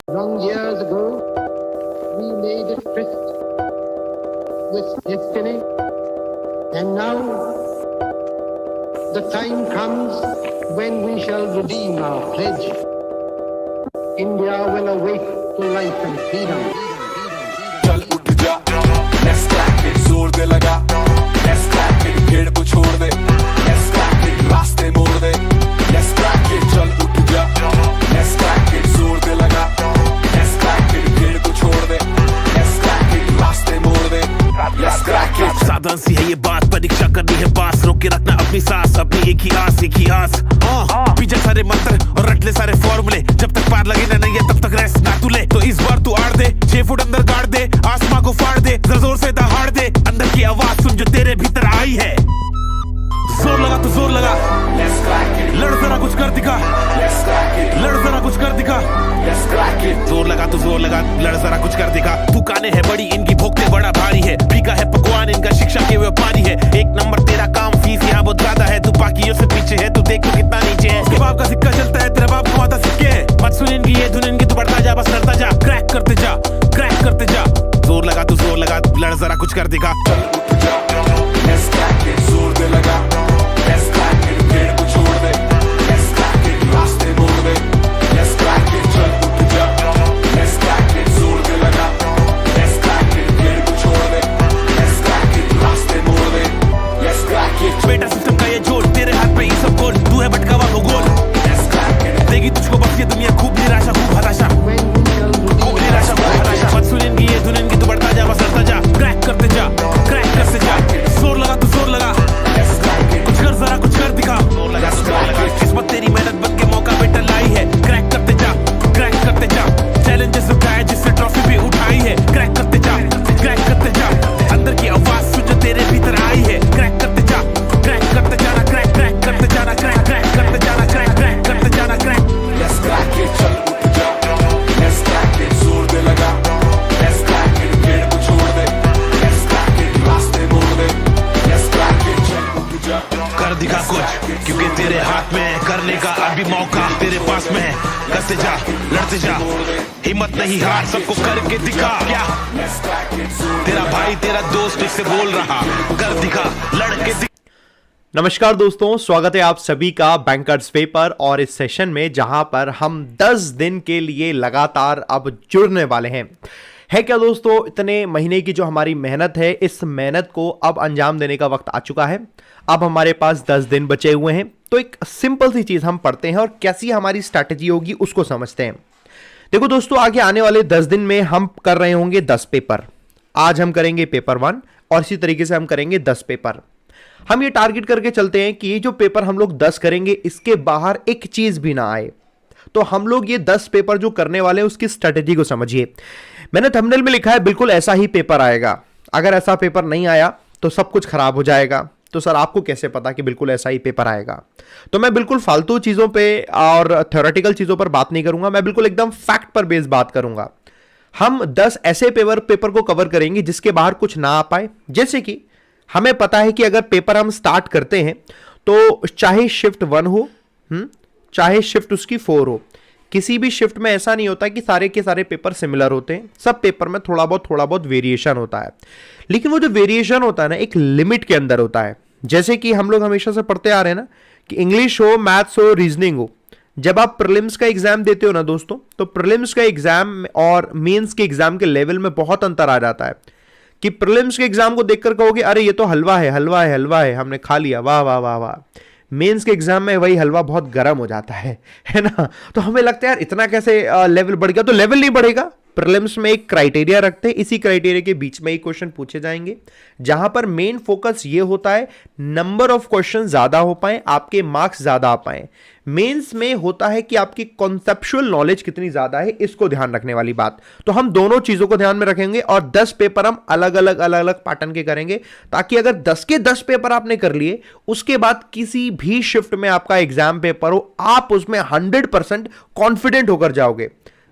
Long years ago, we made a tryst with destiny, and now the time comes when we shall redeem our pledge. India will awake to life and freedom. चल उठ जा, let's crack it, जोर दे लगा, let's crack it, भीड़ को छोड़ दे, let's crack it, रास्ते मोड़ दे, let's crack it, चल उठ जा, let's crack it, जोर दे लगा, let's crack it, भीड़ को छोड़ दे, let's crack it, रास्ते मोड़ दे, let's crack it। साधारण सी है ये बात, परीक्षा करनी है पास, रोक के रखना अपनी सांस, अपनी एक ही आस पीछे सारे मंत्र और रट ले सारे फॉर्मूले, जब तक पार लगे ना नहीं है तब तक रेस्ट ना तू ले। तो इस बार तू आड़ दे, 6 फुट अंदर गाड़ दे, आसमां को फाड़ दे, जोर से दहाड़ दे, अंदर की आवाज सुन जो तेरे भीतर आई है। जोर लगा तो जोर लगा, let's crack it, लड़ जरा कुछ कर दिखा, let's crack it, लड़ जरा कुछ कर दिखा, let's crack it। जोर लगा तो जोर लगा, लड़ जरा कुछ कर दिखा। दुकानें है बड़ी, इनकी भोगते बड़ा भारी है, बिका है पकवान इनका, शिक्षा के व्यापारी है। एक नंबर तेरा काम, फीस यहाँ बहुत ज्यादा है, तू बाकियों से पीछे है, तू देख तो कितना नीचे है। उसके बाप का सिक्का चलता है, तेरा बाप कमाता सिक्के है। मत सुन इनकी ये धुन इनकी, तू बढ़ता जा, बस लड़ता जा, क्रैक करते जा, क्रैक करते जा। जोर लगा तो जोर लगा, लड़ जरा कुछ कर दिखा। चल उठ जा, let's crack it, जोर दे लगा, let's crack it, भीड़ को छोड़ दे, let's crack it, रास्ते मोड़ दे, let's crack it, चल उठ जा, let's crack it, जोर दे लगा, let's crack it, भीड़ को छोड़ दे, let's crack it, रास्ते मोड़ दे, let's crack it। बेटा सिस्टम का ये जोड़, तेरे हाथ पे ये सब गोल, तू है भटका हुआ भूगोल, let's crack it, देगी तुझको बस ये दुनिया, खूब निराशा खूब हताशा, When we shall redeem खूब निराशा खूब हताशा। मत सुन इनकी ये धुन इनकी, तू बढ़ता जा, बस लड़ता जा, क्रैक करते जा, क्रैक करते जा। जोर लगा तो जोर लगा, let's crack it, कुछ कर जरा कुछ कर दिखा। let's crack it, किस्मत तेरी मेहनत बन के मौका बेटा लाई है, क्रैक करते जा, क्रैक करते जा। चैलेंजेस उठाए जिससे ट्रॉफी भी उठाई है, क्रैक करते जा, क्रैक करते जा। अंदर की आवाज सुन जो तेरे भीतर आई है, क्रैक करते जा, क्रैक करते जाना, क्रैक क्रैक करते जाना, क्रैक क्रैक करते जाना, क्रैक क्रैक करते जाना, क्रैक। let's crack it, चल उठ जा, let's crack it, जोर दे लगा, let's crack it, भीड़ को छोड़ दे, let's crack it, रास्ते मोड़ दे, let's crack it, चल उठ जा, कर दिखा कुछ, क्योंकि तेरे हाथ में है, करने का अभी मौका तेरे पास में है। करते जा, लड़ते जा, हिम्मत नहीं हार, सबको करके दिखा। क्या let's crack it, जोर तेरा भाई तेरा दोस्त इससे बोल रहा, कर दिखा, लड़के दिखा। नमस्कार दोस्तों, स्वागत है आप सभी का बैंकर्स पेपर और इस सेशन में जहां पर हम 10 दिन के लिए लगातार अब जुड़ने वाले हैं। है क्या दोस्तों, इतने महीने की जो हमारी मेहनत है, इस मेहनत को अब अंजाम देने का वक्त आ चुका है। अब हमारे पास 10 दिन बचे हुए हैं, तो एक सिंपल सी चीज हम पढ़ते हैं और कैसी हमारी स्ट्रैटेजी होगी उसको समझते हैं। देखो दोस्तों, आगे आने वाले 10 दिन में हम कर रहे होंगे 10 पेपर। आज हम करेंगे पेपर 1 और इसी तरीके से हम करेंगे 10 पेपर। हम ये टारगेट करके चलते हैं कि ये जो पेपर हम लोग 10 करेंगे, इसके बाहर एक चीज भी ना आए। तो हम लोग ये 10 पेपर जो करने वाले हैं उसकी स्ट्रेटेजी को समझिए। मैंने थंबनेल में लिखा है बिल्कुल ऐसा ही पेपर आएगा। अगर ऐसा पेपर नहीं आया तो सब कुछ खराब हो जाएगा। तो सर आपको कैसे पता कि बिल्कुल ऐसा ही पेपर आएगा? तो मैं बिल्कुल फालतू चीजों पे और थ्योरेटिकल चीजों पर बात नहीं करूंगा, मैं बिल्कुल एकदम फैक्ट पर बेस्ड बात करूंगा। हम 10 ऐसे पेपर को कवर करेंगे जिसके बाहर कुछ ना आ पाए। जैसे कि हमें पता है कि अगर पेपर हम स्टार्ट करते हैं तो चाहे शिफ्ट 1 हो, चाहे शिफ्ट उसकी 4 हो, किसी भी शिफ्ट में ऐसा नहीं होता कि सारे के सारे पेपर सिमिलर होते हैं। सब पेपर में थोड़ा बहुत वेरिएशन होता है, लेकिन वो जो वेरिएशन होता है ना, एक लिमिट के अंदर होता है। जैसे कि हम लोग हमेशा से पढ़ते आ रहे हैं ना कि इंग्लिश हो, मैथ्स हो, रीजनिंग हो, जब आप प्रीलिम्स का एग्जाम देते हो ना दोस्तों, तो प्रीलिम्स का एग्जाम और मेंस के एग्जाम के लेवल में बहुत अंतर आ जाता है। कि प्रीलिम्स के एग्जाम को देखकर कहोगे अरे ये तो हलवा है, हलवा है, हलवा है, हमने खा लिया, वाह वाह वाह वाह। मेंस के एग्जाम में वही हलवा बहुत गर्म हो जाता है ना। तो हमें लगता है यार इतना कैसे लेवल बढ़ गया। तो लेवल नहीं बढ़ेगा। प्रीलिम्स में एक क्राइटेरिया रखते हैं, इसी क्राइटेरिया के बीच में ही क्वेश्चन पूछे जाएंगे, जहां पर मेन फोकस ये होता है नंबर ऑफ क्वेश्चन ज्यादा हो पाए, आपके मार्क्स ज्यादा आ पाए। मेंस में होता है कि आपकी कॉन्सेप्चुअल नॉलेज कितनी ज्यादा है, इसको ध्यान रखने वाली बात। तो हम दोनों चीजों को ध्यान में रखेंगे और 10 पेपर हम अलग अलग पैटर्न के करेंगे, ताकि अगर 10 के 10 पेपर आपने कर लिए, उसके बाद किसी भी शिफ्ट में आपका एग्जाम पेपर हो, आप उसमें 100% कॉन्फिडेंट होकर जाओगे।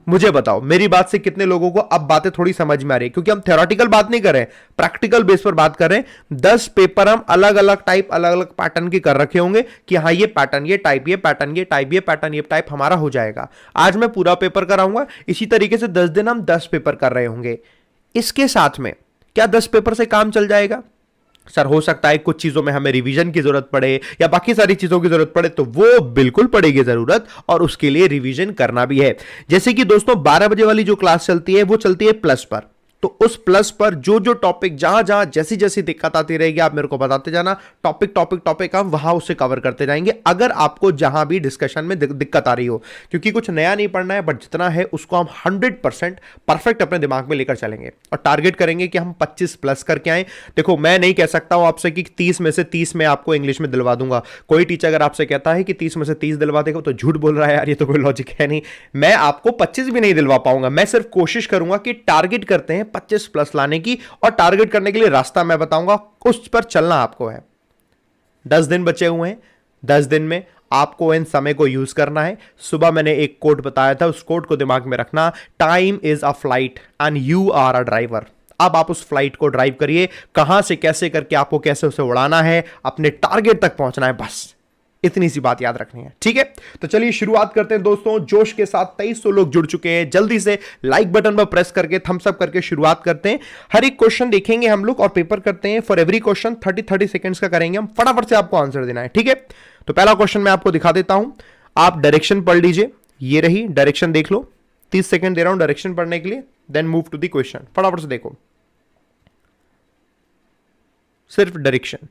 मुझे बताओ, मेरी बात से कितने लोगों को अब बातें थोड़ी समझ में आ रही है? क्योंकि हम थ्योरेटिकल बात नहीं कर रहे हैं, प्रैक्टिकल बेस पर बात कर रहे हैं। 10 पेपर हम अलग अलग टाइप, अलग अलग पैटर्न के कर रखे होंगे कि हाँ ये पैटर्न, ये टाइप, ये पैटर्न, ये टाइप, ये पैटर्न, ये टाइप हमारा हो जाएगा। आज मैं पूरा पेपर कराऊंगा, इसी तरीके से 10 दिन हम 10 पेपर कर रहे होंगे। इसके साथ में क्या 10 पेपर से काम चल जाएगा? सर हो सकता है कुछ चीजों में हमें रिवीजन की जरूरत पड़े या बाकी सारी चीजों की जरूरत पड़े, तो वो बिल्कुल पड़ेगी जरूरत, और उसके लिए रिवीजन करना भी है। जैसे कि दोस्तों 12 बजे वाली जो क्लास चलती है वो चलती है प्लस पर, तो उस प्लस पर जो जो टॉपिक जहां जहां जैसी जैसी दिक्कत आती रहेगी आप मेरे को बताते जाना, टॉपिक हम वहां उसे कवर करते जाएंगे, अगर आपको जहां भी डिस्कशन में दिक्कत आ रही हो। क्योंकि कुछ नया नहीं पढ़ना है, बट जितना है उसको हम 100% परफेक्ट अपने दिमाग में लेकर चलेंगे और टारगेट करेंगे कि हम 25 प्लस करके आए। देखो मैं नहीं कह सकता हूं आपसे कि 30 में से 30 में आपको इंग्लिश में दिलवा दूंगा। कोई टीचर अगर आपसे कहता है कि 30 में से 30 दिलवा देगा तो झूठ बोल रहा है यार, ये तो कोई लॉजिक है नहीं। मैं आपको 25 भी नहीं दिलवा पाऊंगा, मैं सिर्फ कोशिश करूंगा कि टारगेट करते हैं 25 प्लस लाने की, और टारगेट करने के लिए रास्ता मैं बताऊंगा, उस पर चलना आपको है। 10 दिन बचे हुए हैं, 10 दिन में आपको इन समय को यूज करना है। सुबह मैंने एक कोट बताया था, उस कोट को दिमाग में रखना, time is a flight and you are a driver. अब आप उस फ्लाइट को ड्राइव करिए, कहां से कैसे करके आपको कैसे उसे उड़ाना है, अपने टारगेट तक पहुंचना है, बस इतनी सी बात याद रखनी है। ठीक है, तो चलिए शुरुआत करते हैं दोस्तों। जोश के साथ 2300 लोग जुड़ चुके हैं, जल्दी से लाइक बटन पर प्रेस करके थम्स अप करके शुरुआत करते हैं। हर एक क्वेश्चन देखेंगे हम लोग और पेपर करते हैं। फॉर एवरी क्वेश्चन 30 सेकंड्स का करेंगे हम, फटाफट से आपको आंसर देना है। ठीक है, तो पहला क्वेश्चन मैं आपको दिखा देता हूं, आप डायरेक्शन पढ़ लीजिए। ये रही डायरेक्शन, देख लो, 30 सेकंड दे रहा हूं डायरेक्शन पढ़ने के लिए, then move to the question. फटाफट से देखो, सिर्फ डायरेक्शन।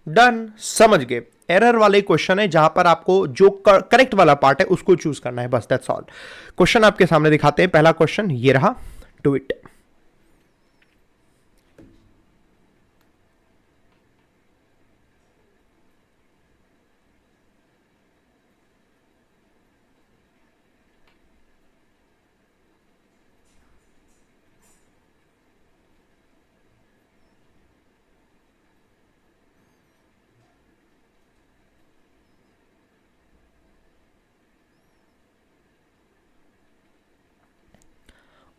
डन, समझ गए। एरर वाले क्वेश्चन है जहां पर आपको जो करेक्ट वाला पार्ट है उसको चूज करना है, बस दैट्स ऑल। क्वेश्चन आपके सामने दिखाते हैं। पहला क्वेश्चन ये रहा, do it.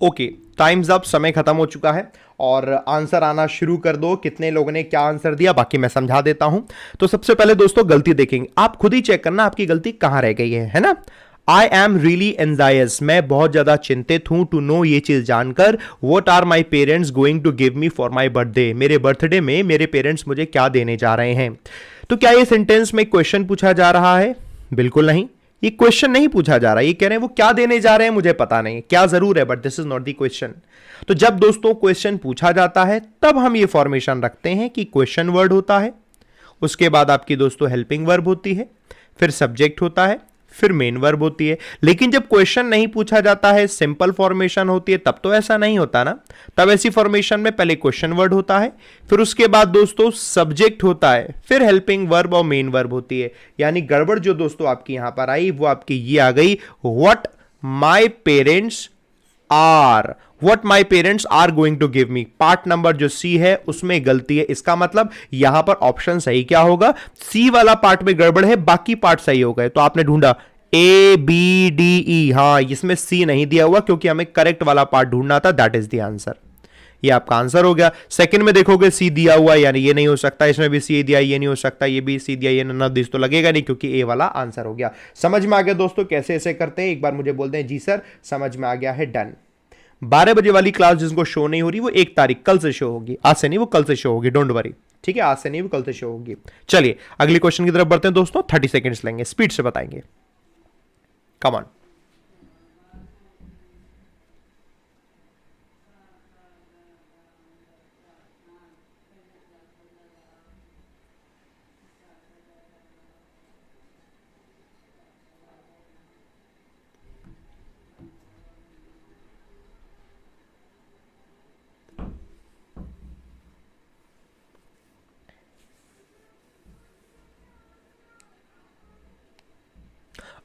Okay, time's up, समय खत्म हो चुका है और आंसर आना शुरू कर दो। कितने लोगों ने क्या आंसर दिया बाकी मैं समझा देता हूं। तो सबसे पहले दोस्तों गलती देखेंगे, आप खुद ही चेक करना आपकी गलती कहां रह गई है ना। आई एम रियली एंजाइयस, मैं बहुत ज्यादा चिंतित हूं, टू नो, ये चीज जानकर, what are my parents going to give me for my birthday, मेरे बर्थडे में मेरे पेरेंट्स मुझे क्या देने जा रहे हैं। तो क्या ये सेंटेंस में क्वेश्चन पूछा जा रहा है? बिल्कुल नहीं, ये क्वेश्चन नहीं पूछा जा रहा। ये कह रहे हैं वो क्या देने जा रहे हैं मुझे पता नहीं, क्या जरूर है, but this is not the question. तो जब दोस्तों क्वेश्चन पूछा जाता है तब हम ये फॉर्मेशन रखते हैं कि क्वेश्चन वर्ड होता है, उसके बाद आपकी दोस्तों हेल्पिंग वर्ब होती है, फिर सब्जेक्ट होता है, फिर मेन वर्ब होती है। लेकिन जब क्वेश्चन नहीं पूछा जाता है, सिंपल फॉर्मेशन होती है, तब तो ऐसा नहीं होता ना। तब ऐसी फॉर्मेशन में पहले क्वेश्चन वर्ड होता है, फिर उसके बाद दोस्तों सब्जेक्ट होता है, फिर हेल्पिंग वर्ब और मेन वर्ब होती है। यानी गड़बड़ जो दोस्तों आपकी यहां पर आई वो आपकी ये आ गई, what my parents are, what my parents are going to give me. Part number जो सी है उसमें गलती है, इसका मतलब यहां पर ऑप्शन सही क्या होगा, सी वाला पार्ट में गड़बड़ है, बाकी पार्ट सही हो गए। तो आपने ढूंढा ए बी डी ई, हाँ इसमें सी नहीं दिया हुआ क्योंकि हमें करेक्ट वाला पार्ट ढूंढना था, दैट इज द आंसर। ये आपका आंसर हो गया। सेकंड में देखोगे सी दिया हुआ, यानी ये नहीं हो सकता, इसमें भी सी दिया, ये नहीं हो सकता, ये भी सी दिया, ये नन ऑफ दिस तो लगेगा नहीं क्योंकि ए वाला आंसर हो गया। समझ में आ गया दोस्तों कैसे ऐसे करते हैं? एक बार मुझे बोलते हैं जी सर समझ में आ गया है, डन। 12 बजे वाली क्लास जिसको शो नहीं हो रही वो 1 तारीख कल से शो होगी, आज से नहीं, वो कल से शो होगी, डोंट वरी। ठीक है, आज से नहीं, वो कल से शो होगी। चलिए अगले क्वेश्चन की तरफ बढ़ते हैं दोस्तों। 30 सेकंड्स लेंगे, स्पीड से बताएंगे, कम ऑन।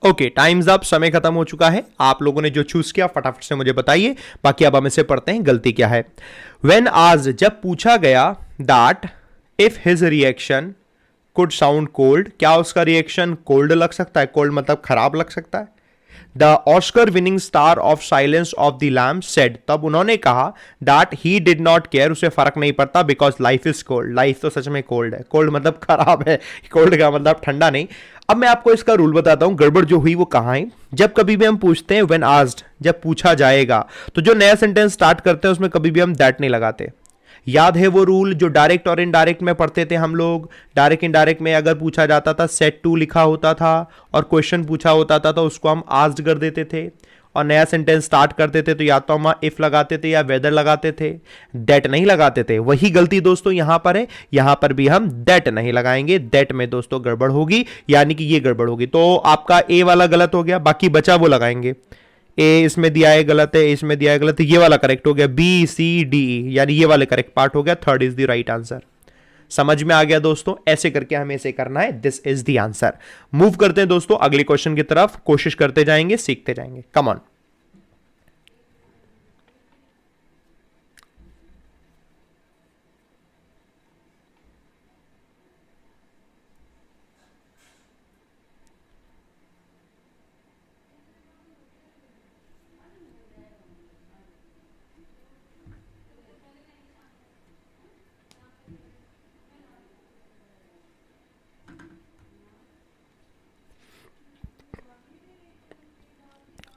ओके, टाइम्स अप, समय खत्म हो चुका है। आप लोगों ने जो चूज किया फटाफट से मुझे बताइए, बाकी अब हम इसे पढ़ते हैं गलती क्या है। व्हेन आज, जब पूछा गया that if his reaction could sound cold, क्या उसका रिएक्शन कोल्ड लग सकता है? कोल्ड मतलब खराब लग सकता है। The Oscar winning star of silence of the lamb said, तब उन्होंने कहा that he did not care, उसे फर्क नहीं पड़ता, because life is cold, life तो सच में कोल्ड है। कोल्ड मतलब खराब है, कोल्ड का मतलब ठंडा नहीं। अब मैं आपको इसका रूल बताता हूं, गड़बड़ जो हुई वो कहां है। जब कभी भी हम पूछते हैं व्हेन आस्क्ड, जब पूछा जाएगा, तो जो नया सेंटेंस स्टार्ट करते हैं उसमें कभी भी हम दैट नहीं लगाते। याद है वो रूल जो डायरेक्ट और इनडायरेक्ट में पढ़ते थे हम लोग? डायरेक्ट इनडायरेक्ट में अगर पूछा जाता था सेट टू लिखा होता था और क्वेश्चन पूछा होता था तो उसको हम आस्क्ड कर देते थे, और नया सेंटेंस स्टार्ट करते थे तो या तो हम इफ लगाते थे या वेदर लगाते थे, दैट नहीं लगाते थे। वही गलती दोस्तों यहां पर है, यहां पर भी हम दैट नहीं लगाएंगे। दैट में दोस्तों गड़बड़ होगी, यानी कि ये गड़बड़ होगी। तो आपका ए वाला गलत हो गया, बाकी बचा वो लगाएंगे। ए इसमें दिया है गलत है, इसमें दिया है गलत है, ये वाला करेक्ट हो गया। बी सी डी ई यानी ये वाले करेक्ट पार्ट हो गया। Third is the right answer. समझ में आ गया दोस्तों? ऐसे करके हमें इसे करना है। This is the answer. Move करते हैं दोस्तों अगले क्वेश्चन की तरफ, कोशिश करते जाएंगे, सीखते जाएंगे। कम ऑन।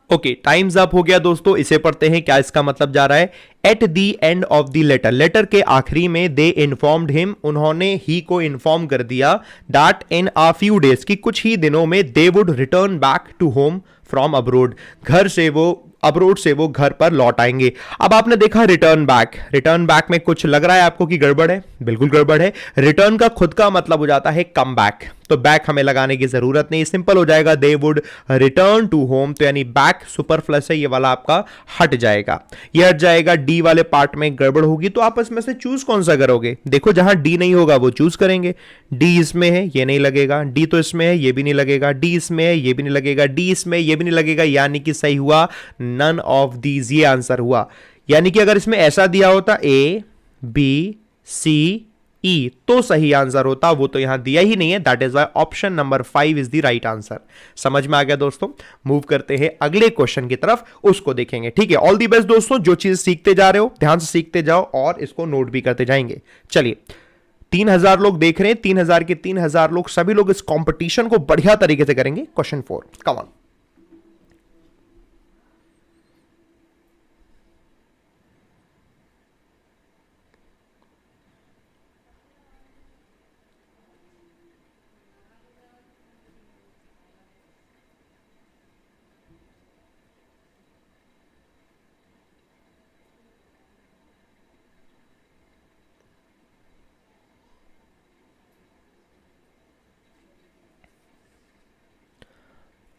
ओके, टाइम्स अप हो गया दोस्तों। इसे पढ़ते हैं, क्या इसका मतलब जा रहा है। At the end of the letter, letter के आखिरी में दे इन्फॉर्म्ड हिम, उन्होंने ही को इन्फॉर्म कर दिया, that in a few days, कि कुछ ही दिनों में they would return back to home from abroad, घर से वो अब्रोड से वो घर पर लौट आएंगे। अब आपने देखा रिटर्न बैक, रिटर्न बैक में कुछ लग रहा है आपको कि गड़बड़ है? बिल्कुल गड़बड़ है। रिटर्न का खुद का मतलब हो जाता है कम बैक, तो बैक हमें लगाने की जरूरत नहीं, सिंपल हो जाएगा they would return to home. तो यानी बैक सुपरफ्लस है, ये वाला आपका हट जाएगा, ये हट जाएगा। डी वाले पार्ट में गड़बड़ होगी, तो आप इसमें से चूज कौन सा करोगे? देखो जहां डी नहीं होगा वो चूज करेंगे। डी इसमें है, ये नहीं लगेगा। डी तो इसमें है, ये भी नहीं लगेगा। डी इसमें है, ये भी नहीं लगेगा। डी इसमें, ये भी नहीं लगेगा। यानी कि सही हुआ नन ऑफ दीज, ये आंसर हुआ। यानी कि अगर इसमें ऐसा दिया होता ए बी सी ई तो सही आंसर होता, वो तो यहां दिया ही नहीं है। That is why option number 5 is the right answer. समझ में आ गया दोस्तों? मूव करते हैं अगले क्वेश्चन की तरफ, उसको देखेंगे। ठीक है, ऑल दी बेस्ट दोस्तों। जो चीज सीखते जा रहे हो ध्यान से सीखते जाओ और इसको नोट भी करते जाएंगे। चलिए, 3000 लोग देख रहे हैं, 3000 के 3000 लोग, सभी लोग इस कंपटीशन को बढ़िया तरीके से करेंगे। Question 4, come on.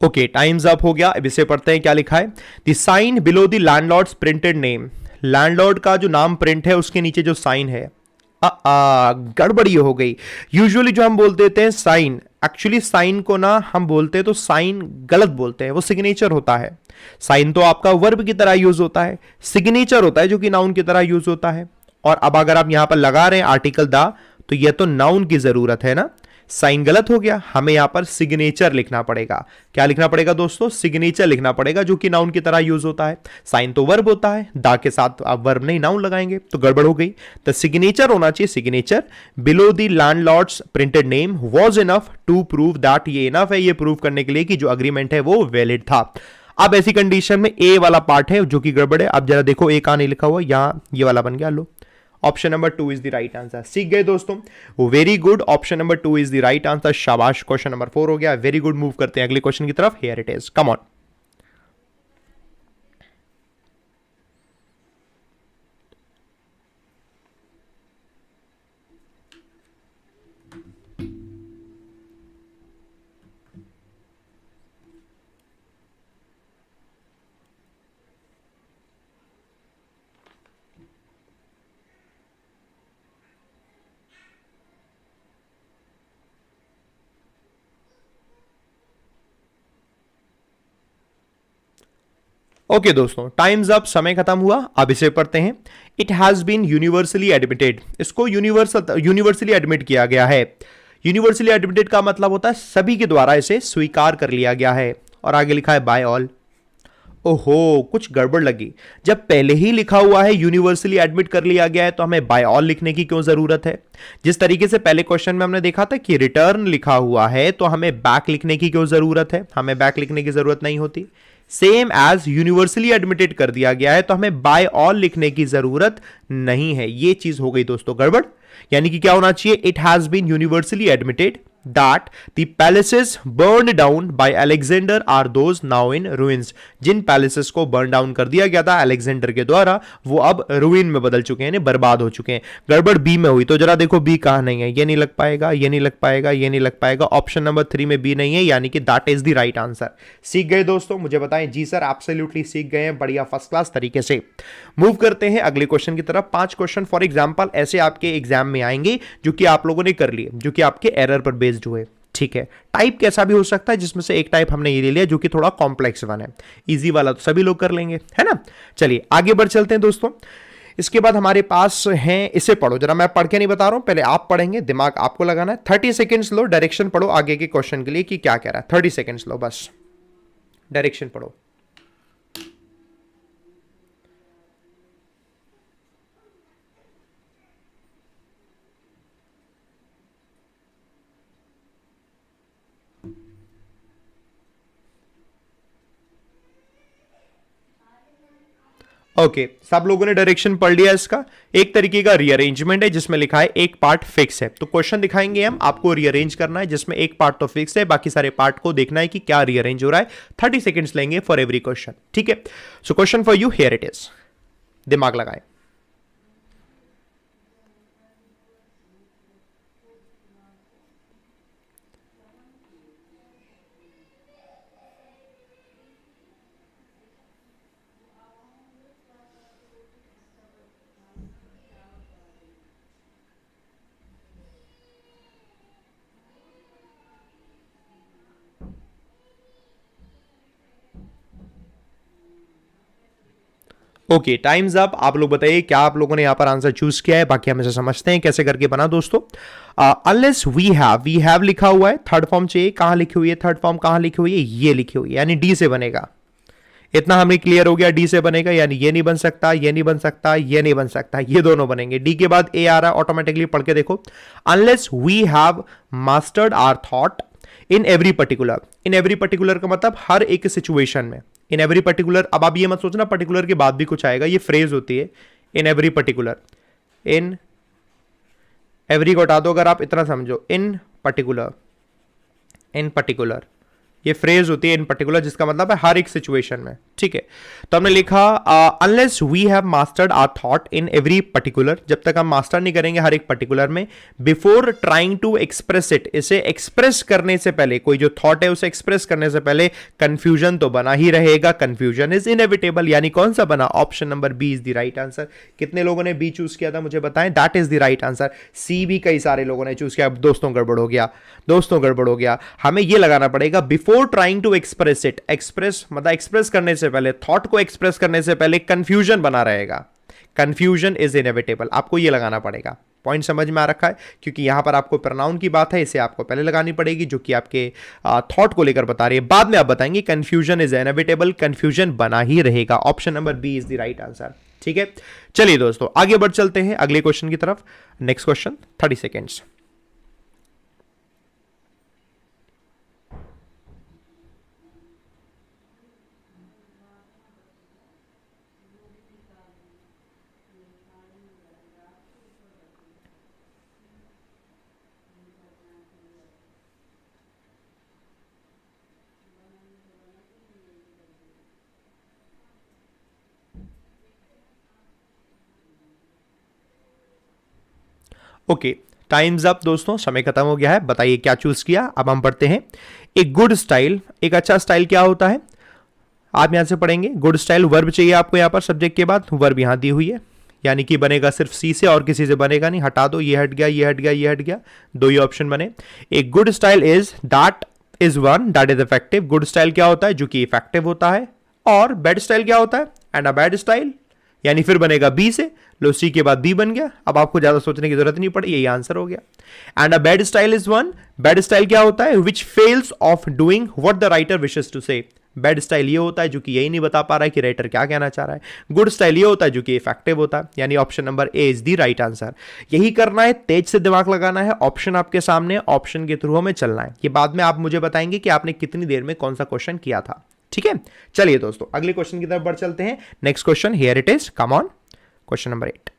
Okay, time's up हो गया। अब इसे पढ़ते हैं, क्या लिखा है। The sign below the landlord's printed name, landlord का जो नाम प्रिंट है उसके नीचे जो साइन है, गड़बड़ी हो गई। यूजुअली जो हम बोल देते हैं साइन, एक्चुअली साइन को ना हम बोलते हैं तो साइन गलत बोलते हैं, वो सिग्नेचर होता है। साइन तो आपका वर्ब की तरह यूज होता है, सिग्नेचर होता है जो कि नाउन की तरह यूज होता है। और अब अगर आप यहां पर लगा रहे हैं आर्टिकल द, तो यह तो नाउन की जरूरत है ना। साइन गलत हो गया, हमें यहां पर सिग्नेचर लिखना पड़ेगा। क्या लिखना पड़ेगा दोस्तों? सिग्नेचर लिखना पड़ेगा, जो कि नाउन की तरह यूज होता है। साइन तो वर्ब होता है, दा के साथ आप वर्ब नहीं नाउन लगाएंगे, तो गड़बड़ हो गई। तो सिग्नेचर होना चाहिए, signature below the landlord's printed name was enough to prove that, ये इनफ है ये प्रूव करने के लिए कि जो अग्रीमेंट है वो वैलिड था। अब ऐसी कंडीशन में ए वाला पार्ट है जो कि गड़बड़ है। अब जरा देखो, ए कहां नहीं लिखा हुआ, यहां ये वाला बन गया। लो, option number 2 is the right answer. सीख गए दोस्तों, very good. Option number 2 is the right answer, शाबाश। क्वेश्चन नंबर 4 हो गया, वेरी गुड। मूव करते हैं अगले क्वेश्चन की तरफ। Here it is, come on. Okay दोस्तों, टाइम्स अप, समय खत्म हुआ। अब इसे पढ़ते हैं। It has been universally admitted, इसको यूनिवर्सली एडमिट किया गया है। यूनिवर्सली एडमिटेड का मतलब होता है सभी के द्वारा इसे स्वीकार कर लिया गया है। और आगे लिखा है बाय ऑल। ओहो, कुछ गड़बड़ लगी। जब पहले ही लिखा हुआ है यूनिवर्सली एडमिट कर लिया गया है तो हमें बाय ऑल लिखने की क्यों जरूरत है? जिस तरीके से पहले क्वेश्चन में हमने देखा था कि रिटर्न लिखा हुआ है तो हमें बैक लिखने की क्यों जरूरत है? हमें बैक लिखने की जरूरत नहीं होती। सेम एज यूनिवर्सली एडमिटेड कर दिया गया है तो हमें बाय ऑल लिखने की जरूरत नहीं है। ये चीज हो गई दोस्तों गड़बड़। यानी कि क्या होना चाहिए? It has been universally admitted that the palaces burned down by Alexander are those now in ruins। जिन पैलेसेस को बर्न डाउन कर दिया गया था अलेक्जेंडर के द्वारा वो अब रुइन में बदल चुके हैं, बर्बाद हो चुके हैं। गड़बड़ बी में हुई तो जरा देखो बी कहां नहीं है। ये नहीं लग पाएगा, ये नहीं लग पाएगा, ये नहीं लग पाएगा। ऑप्शन नंबर 3 में बी नहीं है, यानी कि that is the right answer. सीख गए दोस्तों? मुझे बताएं। जी सर, एब्सोल्युटली सीख गए हैं, बढ़िया, फर्स्ट क्लास तरीके से। मूव करते हैं अगले क्वेश्चन की तरफ। 5 क्वेश्चन फॉर एग्जाम्पल ऐसे आपके एग्जाम में आएंगे जो कि आप लोगों ने कर लिए, जो कि आपके एरर पर बेस्ड हुए। ठीक है, टाइप कैसा भी हो सकता है, जिसमें से एक टाइप हमने ये ले लिया जो कि थोड़ा कॉम्प्लेक्स वन है। इजी वाला तो सभी लोग कर लेंगे, है ना। चलिए आगे बढ़ चलते हैं दोस्तों। इसके बाद हमारे पास है, इसे पढ़ो जरा। मैं पढ़ के नहीं बता रहा हूं, पहले आप पढ़ेंगे, दिमाग आपको लगाना है। 30 सेकेंड्स लो, डायरेक्शन पढ़ो आगे के क्वेश्चन के लिए कि क्या कह रहा है। 30 सेकेंड्स लो, बस डायरेक्शन पढ़ो। ओके, सब लोगों ने डायरेक्शन पढ़ लिया। इसका एक तरीके का रीअरेंजमेंट है जिसमें लिखा है एक पार्ट फिक्स है। तो क्वेश्चन दिखाएंगे हम, आपको रीअरेंज करना है जिसमें एक पार्ट तो फिक्स है, बाकी सारे पार्ट को देखना है कि क्या रीअरेंज हो रहा है। 30 सेकेंड्स लेंगे फॉर एवरी क्वेश्चन। ठीक है, so question for you, here it is. दिमाग लगाएं। Okay, time's up. आप लोग बताइए क्या आप लोगों ने यहां पर आंसर चूज किया है। बाकी हम इसे समझते हैं कैसे करके बना दोस्तों। अनलेस वी हैव लिखा हुआ है, थर्ड फॉर्म चाहिए। कहां लिखी हुई है थर्ड फॉर्म? कहां लिखी हुई है? ये लिखी हुई है, यानी डी से बनेगा। इतना हमें क्लियर हो गया, डी से बनेगा, यानी ये नहीं बन सकता, ये नहीं बन सकता, ये नहीं बन सकता, ये दोनों बनेंगे। डी के बाद ए आ रहा है, ऑटोमेटिकली पढ़ के देखो। Unless we have mastered our thought in every particular. In every particular का मतलब हर एक सिचुएशन में। इन एवरी पर्टिकुलर, अब आप ये मत सोचना पर्टिकुलर के बाद भी कुछ आएगा, ये फ्रेज होती है इन एवरी पर्टिकुलर। इन एवरी को हटा दो अगर आप इतना समझो, इन पर्टिकुलर, इन पर्टिकुलर ये फ्रेज होती है इन पर्टिकुलर, जिसका मतलब है हर एक सिचुएशन में। ठीक है, तो हमने लिखा unless we have mastered our thought in every particular. जब तक हम मास्टर नहीं करेंगे हर एक पर्टिकुलर में, before trying to express it, इसे एक्सप्रेस करने से पहले, कोई जो थॉट है उसे एक्सप्रेस करने से पहले कंफ्यूजन तो बना ही रहेगा। कंफ्यूजन इज इनएविटेबल, यानी कौन सा बना? Option number B is the right answer. कितने लोगों ने बी चूज किया था मुझे बताएं? That is the right answer. C भी कई सारे लोगों ने चूज किया। दोस्तों गड़बड़ हो गया, दोस्तों गड़बड़ हो गया। हमें यह लगाना पड़ेगा before trying to express it. Express मतलब एक्सप्रेस करने से पहले, थॉट को एक्सप्रेस करने से पहले कंफ्यूजन बना रहेगा। कंफ्यूजन इज इनएविटेबल, आपको यह लगाना पड़ेगा। पॉइंट समझ में आ रखा है? क्योंकि यहां पर आपको प्रोनाउन की बात है, इसे आपको पहले लगानी पड़ेगी जो कि आपके थॉट को लेकर बता रही है। बाद में आप बताएंगे कंफ्यूजन इज इनएविटेबल, कंफ्यूजन बना ही रहेगा। Option number B is the right answer. ठीक है, चलिए दोस्तों आगे बढ़ चलते हैं अगले क्वेश्चन की तरफ। Next question, 30 seconds. Okay, time's up दोस्तों, समय खत्म हो गया है। बताइए क्या चूज किया। अब हम पढ़ते हैं। एक गुड स्टाइल, एक अच्छा स्टाइल क्या होता है? आप यहां से पढ़ेंगे। गुड स्टाइल वर्ब चाहिए आपको यहां पर सब्जेक्ट के बाद, वर्ब यहां दी हुई है, यानी कि बनेगा सिर्फ सी से और किसी से बनेगा नहीं। हटा दो, ये हट गया, ये हट गया, ये हट गया, दो ही ऑप्शन बने। एक good style is that is one that is effective. Good style क्या होता है? जो कि इफेक्टिव होता है। और बैड स्टाइल क्या होता है? एंड अ बैड स्टाइल यानी फिर बनेगा बी से, लो सी के बाद बी बन गया, अब आपको ज्यादा सोचने की जरूरत नहीं पड़ी, यही आंसर हो गया। And a bad style is one, bad style क्या होता है? Which fails of doing what the writer wishes to say. Bad style ये होता है जो कि यही नहीं बता पा रहा है कि राइटर क्या कहना चाह रहा है। गुड स्टाइल ये होता है जो कि इफेक्टिव होता है, यानी option number A is the right answer. यही करना है, तेज से दिमाग लगाना है, ऑप्शन आपके सामने, ऑप्शन के थ्रू हमें चलना है। ये बाद में आप मुझे बताएंगे कि आपने कितनी देर में कौन सा क्वेश्चन किया था, ठीक है। चलिए दोस्तों अगले क्वेश्चन की तरफ बढ़ चलते हैं। Next question here it is, come on, question number 8।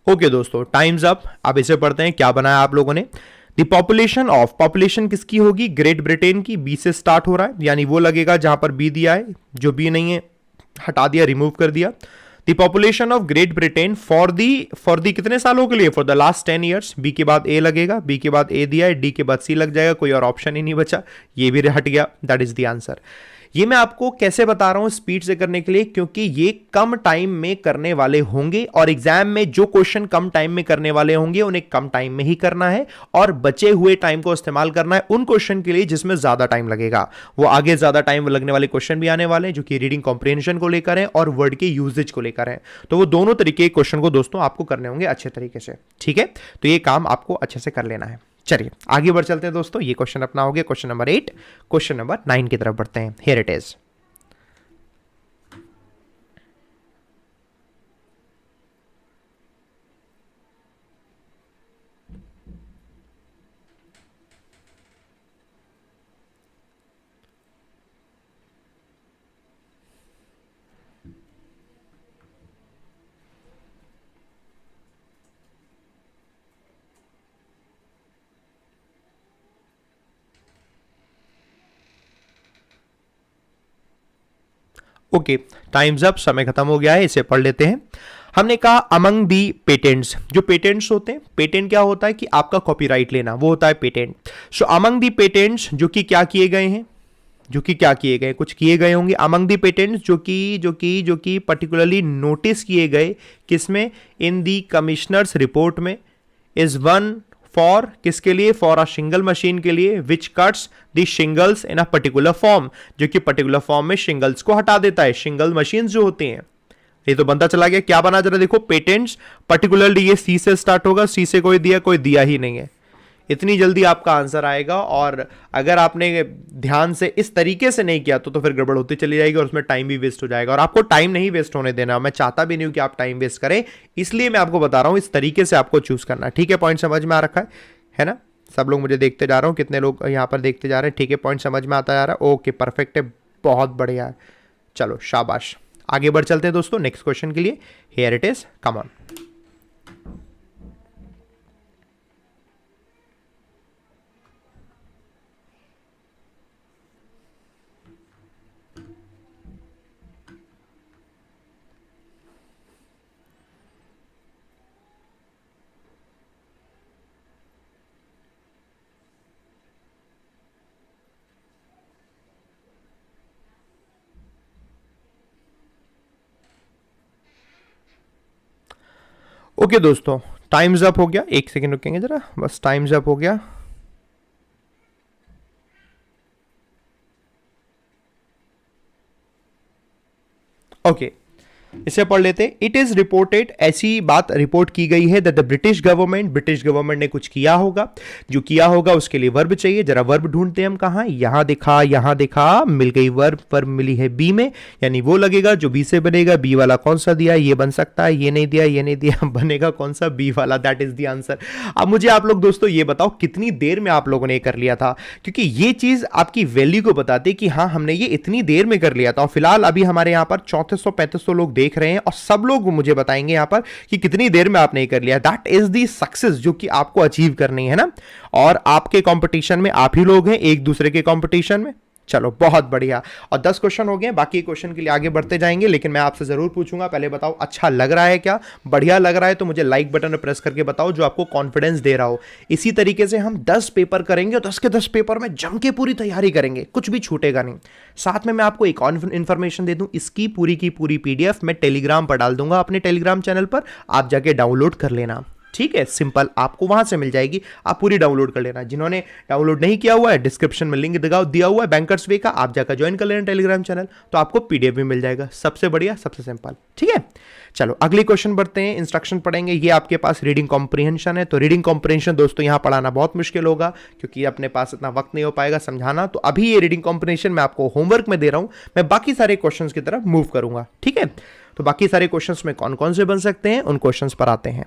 Okay दोस्तों, टाइम्स अप। अब इसे पढ़ते हैं, क्या बनाया आप लोगों ने। द पॉपुलेशन ऑफ, पॉपुलेशन किसकी होगी? ग्रेट ब्रिटेन की। बी से स्टार्ट हो रहा है, यानी वो लगेगा जहां पर बी दिया है, जो बी नहीं है हटा दिया, रिमूव कर दिया। The population of Great Britain for the कितने सालों के लिए? For the last 10 years. B के बाद ए लगेगा, बी के बाद ए दिया है, डी के बाद सी लग जाएगा, कोई और ऑप्शन ही नहीं बचा, ये भी हट गया, दैट इज द आंसर। ये मैं आपको कैसे बता रहा हूं स्पीड से करने के लिए, क्योंकि ये कम टाइम में करने वाले होंगे और एग्जाम में जो क्वेश्चन कम टाइम में करने वाले होंगे उन्हें कम टाइम में ही करना है और बचे हुए टाइम को इस्तेमाल करना है उन क्वेश्चन के लिए जिसमें ज्यादा टाइम लगेगा। वो आगे ज्यादा टाइम लगने वाले क्वेश्चन भी आने वाले हैं जो कि रीडिंग कॉम्प्रिहेंशन को लेकर है और वर्ड के यूजेज को लेकर है। तो वो दोनों तरीके के क्वेश्चन को दोस्तों आपको करने होंगे अच्छे तरीके से, ठीक है। तो ये काम आपको अच्छे से कर लेना है। चलिए आगे बढ़ चलते हैं दोस्तों। ये क्वेश्चन अपना हो गया क्वेश्चन नंबर 8। क्वेश्चन नंबर 9 की तरफ बढ़ते हैं। Here it is. Okay, time's up, समय खत्म हो गया है, इसे पढ़ लेते हैं। हमने कहा अमंग दी पेटेंट्स, जो पेटेंट्स होते हैं, पेटेंट क्या होता है कि आपका कॉपीराइट लेना, वो होता है patent. So among the patents जो कि क्या किए गए हैं, कुछ किए गए होंगे। अमंग दी पेटेंट्स जो कि पर्टिकुलरली नोटिस किए गए, किसमें? इन दी कमिश्नर्स रिपोर्ट में। इज वन फॉर, किसके लिए? फॉर अ शिंगल मशीन के लिए, विच cuts the shingles in a particular form, जो कि पर्टिकुलर फॉर्म में शिंगल्स को हटा देता है। शिंगल मशीन जो होती हैं, ये तो बनता चला गया। क्या बना जरा देखो, पेटेंट्स पर्टिकुलरली, ये सी से स्टार्ट होगा, सी से कोई दिया ही नहीं है। इतनी जल्दी आपका आंसर आएगा और अगर आपने ध्यान से इस तरीके से नहीं किया तो फिर गड़बड़ होती चली जाएगी और उसमें टाइम भी वेस्ट हो जाएगा। और आपको टाइम नहीं वेस्ट होने देना, मैं चाहता भी नहीं हूं कि आप टाइम वेस्ट करें, इसलिए मैं आपको बता रहा हूं इस तरीके से आपको चूज करना। ठीक है, पॉइंट समझ में आ रखा है ना? सब लोग मुझे देखते जा रहा हूं, कितने लोग यहां पर देखते जा रहे हैं? ठीक है, पॉइंट समझ में आता जा रहा है। ओके, परफेक्ट है, बहुत बढ़िया है। चलो शाबाश, आगे बढ़ चलते हैं दोस्तों नेक्स्ट क्वेश्चन के लिए। Here it is, come on. Okay दोस्तों, टाइम्स अप हो गया। एक सेकेंड रुकेंगे जरा, बस टाइम्स अप हो गया। ओके, इसे पढ़ लेते। इट इज रिपोर्टेड, ऐसी बात रिपोर्ट की गई है दैट द ब्रिटिश गवर्नमेंट ने कुछ किया होगा। जो किया होगा उसके लिए वर्ब चाहिए, जरा वर्ब ढूंढते हैं हम। कहां? यहां देखा, मिल गई वर्ब मिली है बी में, यानी वो लगेगा जो बी से बनेगा। बी वाला कौन सा दिया? ये बन सकता है, ये नहीं दिया, बनेगा कौन सा? बी वाला, दैट इज द आंसर। अब मुझे आप लोग दोस्तों ये बताओ कितनी देर में आप लोगों ने कर लिया था, क्योंकि ये चीज आपकी वैल्यू को बताती कि हाँ हमने ये इतनी देर में कर लिया था। और फिलहाल अभी हमारे यहां पर 3400-3500 लोग देख रहे हैं और सब लोग मुझे बताएंगे यहां पर कि कितनी देर में आपने कर लिया। दैट इज दी सक्सेस जो कि आपको अचीव करनी है ना। और आपके कंपटीशन में आप ही लोग हैं, एक दूसरे के कंपटीशन में, चलो बहुत बढ़िया। और 10 क्वेश्चन हो गए, बाकी क्वेश्चन के लिए आगे बढ़ते जाएंगे, लेकिन मैं आपसे जरूर पूछूंगा, पहले बताओ अच्छा लग रहा है क्या? बढ़िया लग रहा है तो मुझे लाइक बटन प्रेस करके बताओ जो आपको कॉन्फिडेंस दे रहा हो। इसी तरीके से हम 10 पेपर करेंगे और 10 के 10 पेपर में जम के पूरी तैयारी करेंगे, कुछ भी छूटेगा नहीं। साथ में मैं आपको एक और इन्फॉर्मेशन दे दूं, इसकी पूरी की पूरी पीडीएफ मैं टेलीग्राम पर डाल दूंगा अपने टेलीग्राम चैनल पर, आप जाके डाउनलोड कर लेना। ठीक है, सिंपल, आपको वहां से मिल जाएगी, आप पूरी डाउनलोड कर लेना। जिन्होंने डाउनलोड नहीं किया हुआ है, डिस्क्रिप्शन में लिंक दिया हुआ है बैंकर्स वे का, आप जाकर ज्वाइन कर लेना टेलीग्राम चैनल, तो आपको पीडीएफ भी मिल जाएगा। सबसे बढ़िया, सबसे सिंपल। ठीक है, चलो अगली क्वेश्चन बढ़ते हैं, इंस्ट्रक्शन पढ़ेंगे। ये आपके पास रीडिंग कॉम्प्रिहेंशन है, तो रीडिंग कॉम्प्रिहेंशन दोस्तों यहां पढ़ाना बहुत मुश्किल होगा क्योंकि अपने पास इतना वक्त नहीं हो पाएगा समझाना। तो अभी ये रीडिंग कॉम्प्रिहेंशन मैं आपको होमवर्क में दे रहा हूं, मैं बाकी सारे क्वेश्चन की तरफ मूव करूंगा। ठीक है, तो बाकी सारे क्वेश्चन में कौन कौन से बन सकते हैं उन क्वेश्चन पर आते हैं।